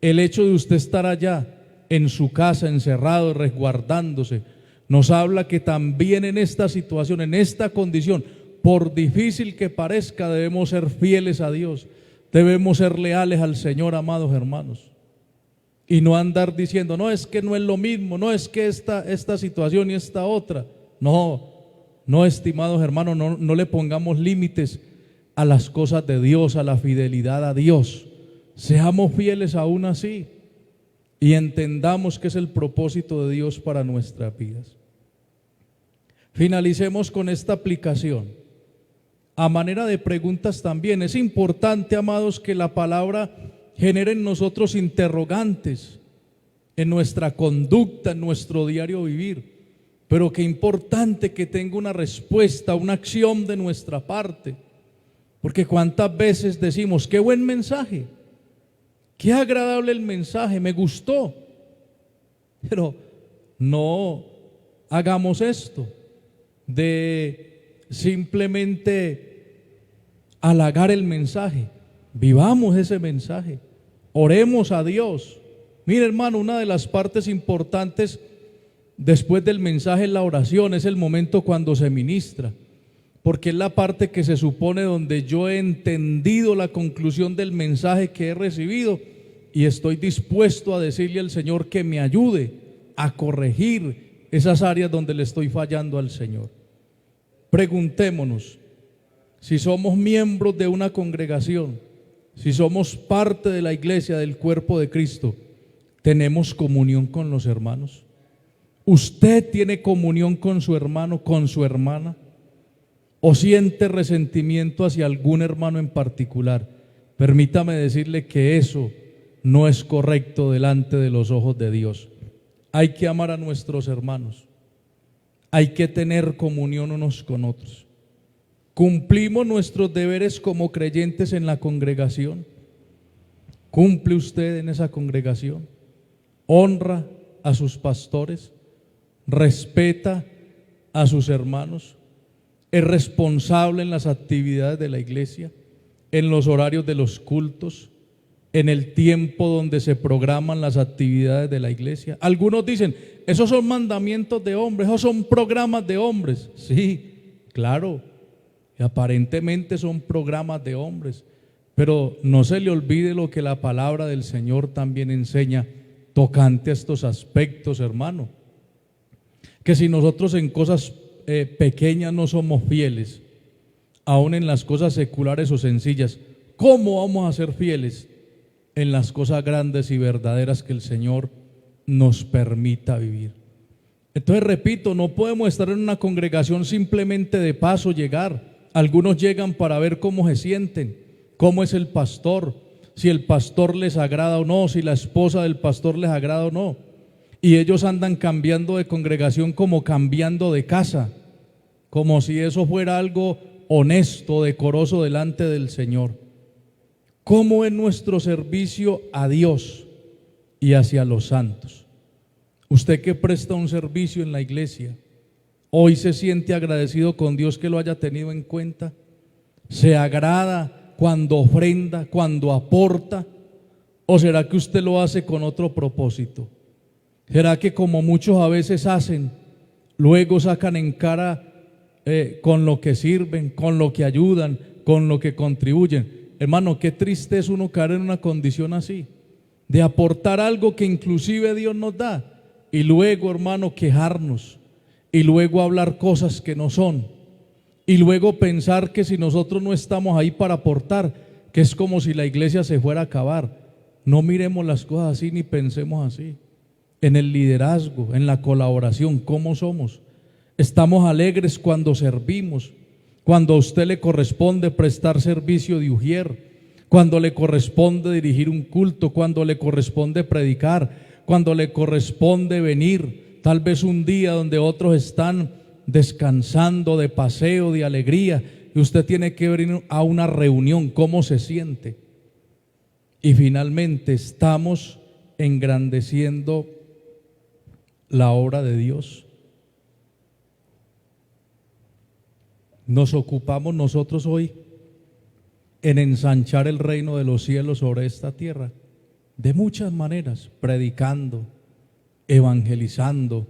el hecho de usted estar allá en su casa, encerrado, resguardándose, nos habla que también en esta situación, en esta condición, por difícil que parezca, debemos ser fieles a Dios. Debemos ser leales al Señor, amados hermanos, y no andar diciendo, no, es que no es lo mismo, no, es que esta situación y esta otra. No, estimados hermanos, no le pongamos límites a las cosas de Dios, a la fidelidad a Dios. Seamos fieles aún así y entendamos que es el propósito de Dios para nuestras vidas. Finalicemos con esta aplicación. A manera de preguntas también, es importante, amados, que la palabra genere en nosotros interrogantes en nuestra conducta, en nuestro diario vivir, pero qué importante que tenga una respuesta, una acción de nuestra parte, porque cuántas veces decimos, qué buen mensaje, qué agradable el mensaje, me gustó, pero no hagamos esto de simplemente halagar el mensaje. Vivamos ese mensaje, oremos a Dios Mire, hermano, una de las partes importantes después del mensaje es la oración, es el momento cuando se ministra, porque es la parte que se supone donde yo he entendido la conclusión del mensaje que he recibido y estoy dispuesto a decirle al Señor que me ayude a corregir esas áreas donde le estoy fallando al Señor. Preguntémonos, si somos miembros de una congregación, si somos parte de la iglesia, del cuerpo de Cristo, ¿tenemos comunión con los hermanos? ¿Usted tiene comunión con su hermano, con su hermana? ¿O siente resentimiento hacia algún hermano en particular? Permítame decirle que eso no es correcto delante de los ojos de Dios. Hay que amar a nuestros hermanos. Hay que tener comunión unos con otros. ¿Cumplimos nuestros deberes como creyentes en la congregación? ¿Cumple usted en esa congregación? ¿Honra a sus pastores? ¿Respeta a sus hermanos? ¿Es responsable en las actividades de la iglesia? ¿En los horarios de los cultos? ¿En el tiempo donde se programan las actividades de la iglesia? Algunos dicen, esos son mandamientos de hombres, esos son programas de hombres. Sí, claro, y aparentemente son programas de hombres, pero no se le olvide lo que la palabra del Señor también enseña tocante a estos aspectos, hermano. Que si nosotros en cosas pequeñas no somos fieles, aún en las cosas seculares o sencillas, ¿cómo vamos a ser fieles en las cosas grandes y verdaderas que el Señor nos permita vivir? Entonces, repito, no podemos estar en una congregación simplemente de paso, llegar. Algunos llegan para ver cómo se sienten, cómo es el pastor, si el pastor les agrada o no, si la esposa del pastor les agrada o no. Y ellos andan cambiando de congregación como cambiando de casa, como si eso fuera algo honesto, decoroso delante del Señor. ¿Cómo es nuestro servicio a Dios y hacia los santos? Usted que presta un servicio en la iglesia, ¿hoy se siente agradecido con Dios que lo haya tenido en cuenta? ¿Se agrada cuando ofrenda, cuando aporta? ¿O será que usted lo hace con otro propósito? ¿Será que como muchos a veces hacen, luego sacan en cara con lo que sirven, con lo que ayudan, con lo que contribuyen? Hermano, qué triste es uno caer en una condición así, de aportar algo que inclusive Dios nos da y luego, hermano, quejarnos y luego hablar cosas que no son y luego pensar que si nosotros no estamos ahí para aportar, que es como si la iglesia se fuera a acabar. No miremos las cosas así ni pensemos así. En el liderazgo, en la colaboración, ¿cómo somos? Estamos alegres cuando servimos, cuando a usted le corresponde prestar servicio de ujier, cuando le corresponde dirigir un culto, cuando le corresponde predicar, cuando le corresponde venir, tal vez un día donde otros están descansando de paseo, de alegría, y usted tiene que venir a una reunión. ¿Cómo se siente? Y finalmente, estamos engrandeciendo la obra de Dios. Nos ocupamos nosotros hoy en ensanchar el reino de los cielos sobre esta tierra de muchas maneras, predicando, evangelizando,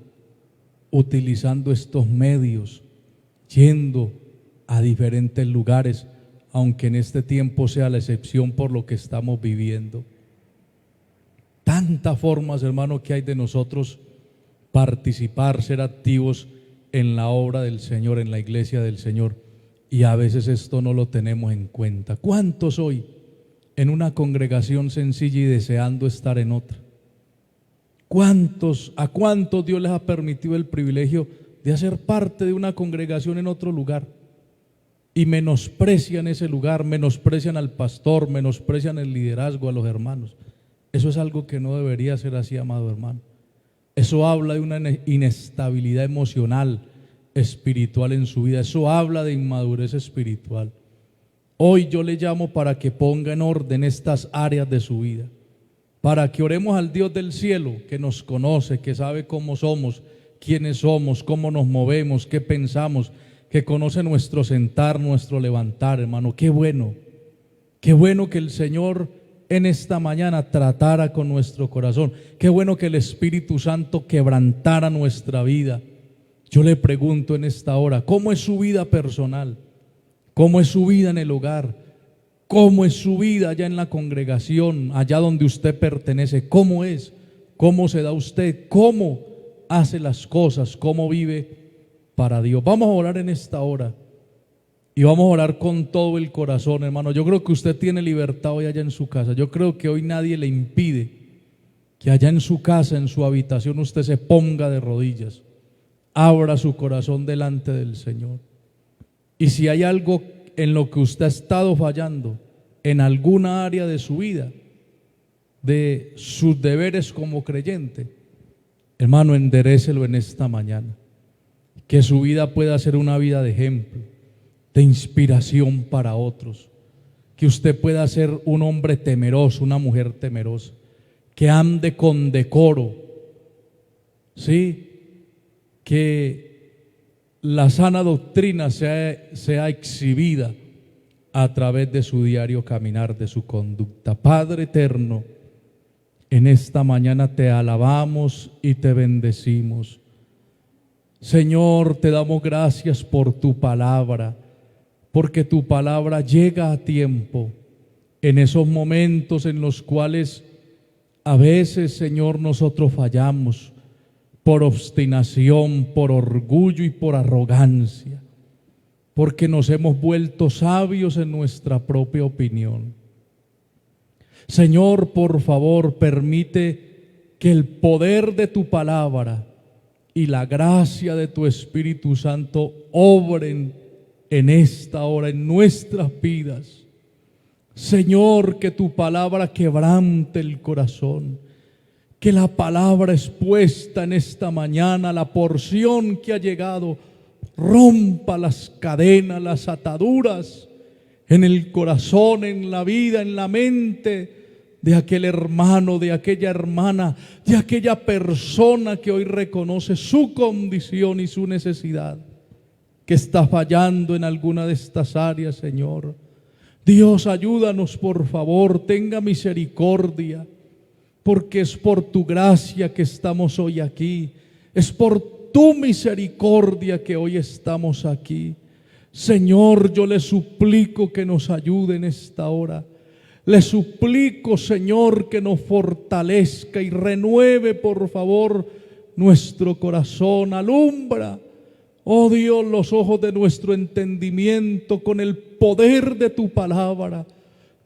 utilizando estos medios, yendo a diferentes lugares, aunque en este tiempo sea la excepción por lo que estamos viviendo. Tantas formas, hermano, que hay de nosotros participar, ser activos en la obra del Señor, en la iglesia del Señor, y a veces esto no lo tenemos en cuenta. ¿Cuántos hoy en una congregación sencilla y deseando estar en otra? ¿A cuántos Dios les ha permitido el privilegio de hacer parte de una congregación en otro lugar? Y menosprecian ese lugar, menosprecian al pastor, menosprecian el liderazgo, a los hermanos. Eso es algo que no debería ser así, amado hermano. Eso habla de una inestabilidad emocional, espiritual en su vida. Eso habla de inmadurez espiritual. Hoy yo le llamo para que ponga en orden estas áreas de su vida, para que oremos al Dios del cielo, que nos conoce, que sabe cómo somos, quiénes somos, cómo nos movemos, qué pensamos, que conoce nuestro sentar, nuestro levantar, hermano. Qué bueno que el Señor en esta mañana tratara con nuestro corazón. Qué bueno que el Espíritu Santo quebrantara nuestra vida. Yo le pregunto en esta hora, ¿cómo es su vida personal? ¿Cómo es su vida en el hogar? ¿Cómo es su vida allá en la congregación, allá donde usted pertenece? ¿Cómo es? ¿Cómo se da usted? ¿Cómo hace las cosas? ¿Cómo vive para Dios? Vamos a orar en esta hora y vamos a orar con todo el corazón, hermano. Yo creo que usted tiene libertad hoy allá en su casa. Yo creo que hoy nadie le impide que allá en su casa, en su habitación, usted se ponga de rodillas, abra su corazón delante del Señor. Y si hay algo en lo que usted ha estado fallando, en alguna área de su vida, de sus deberes como creyente, hermano, enderécelo en esta mañana. Que su vida pueda ser una vida de ejemplo, de inspiración para otros. Que usted pueda ser un hombre temeroso, una mujer temerosa, que ande con decoro, ¿sí? Que la sana doctrina sea exhibida a través de su diario caminar, de su conducta. Padre eterno, en esta mañana te alabamos y te bendecimos. Señor, te damos gracias por tu palabra, porque tu palabra llega a tiempo en esos momentos en los cuales a veces, Señor, nosotros fallamos por obstinación, por orgullo y por arrogancia, porque nos hemos vuelto sabios en nuestra propia opinión. Señor, por favor, permite que el poder de tu palabra y la gracia de tu Espíritu Santo obren en esta hora, en nuestras vidas. Señor, que tu palabra quebrante el corazón, que la palabra expuesta en esta mañana, la porción que ha llegado, rompa las cadenas, las ataduras en el corazón, en la vida, en la mente de aquel hermano, de aquella hermana, de aquella persona que hoy reconoce su condición y su necesidad, que está fallando en alguna de estas áreas, Señor. Dios, ayúdanos, por favor, tenga misericordia, porque es por tu gracia que estamos hoy aquí, es por tu misericordia que hoy estamos aquí. Señor, yo le suplico que nos ayude en esta hora. Le suplico, Señor, que nos fortalezca y renueve, por favor, nuestro corazón. Alumbra, oh Dios, los ojos de nuestro entendimiento con el poder de tu palabra.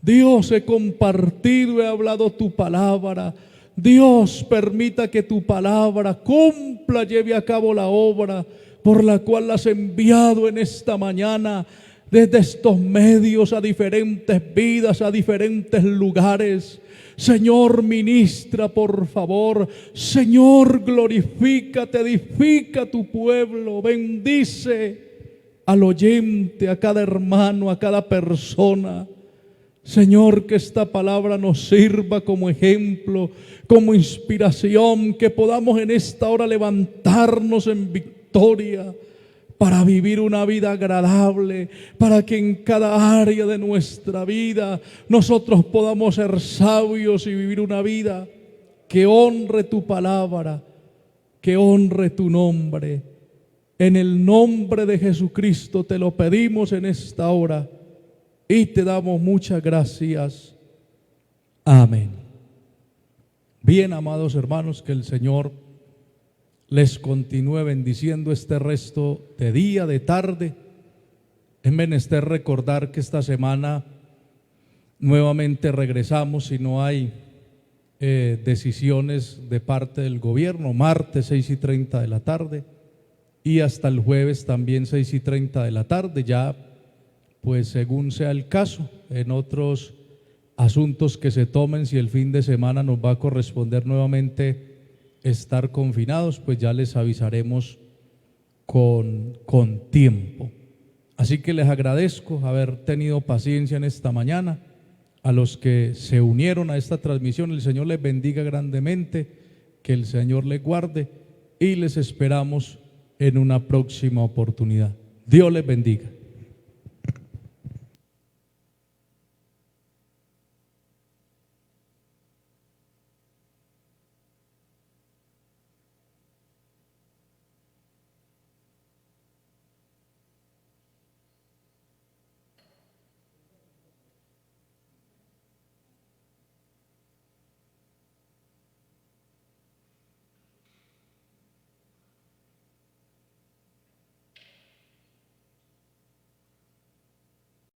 Dios, he compartido, he hablado tu palabra. Dios, permita que tu palabra cumpla, lleve a cabo la obra por la cual la has enviado en esta mañana, desde estos medios a diferentes vidas, a diferentes lugares. Señor, ministra, por favor. Señor, glorifícate, edifica tu pueblo, bendice al oyente, a cada hermano, a cada persona. Señor, que esta palabra nos sirva como ejemplo, como inspiración, que podamos en esta hora levantarnos en victoria para vivir una vida agradable, para que en cada área de nuestra vida nosotros podamos ser sabios y vivir una vida que honre tu palabra, que honre tu nombre. En el nombre de Jesucristo te lo pedimos en esta hora y te damos muchas gracias. Amén. Bien, amados hermanos, que el Señor les continúe bendiciendo este resto de día, de tarde. Es menester recordar que esta semana nuevamente regresamos, si no hay decisiones de parte del gobierno, martes 6:30 de la tarde y hasta el jueves también 6:30 de la tarde, ya pues según sea el caso, en otros asuntos que se tomen, si el fin de semana nos va a corresponder nuevamente estar confinados, pues ya les avisaremos con tiempo. Así que les agradezco haber tenido paciencia en esta mañana. A los que se unieron a esta transmisión, el Señor les bendiga grandemente, que el Señor les guarde y les esperamos en una próxima oportunidad. Dios les bendiga.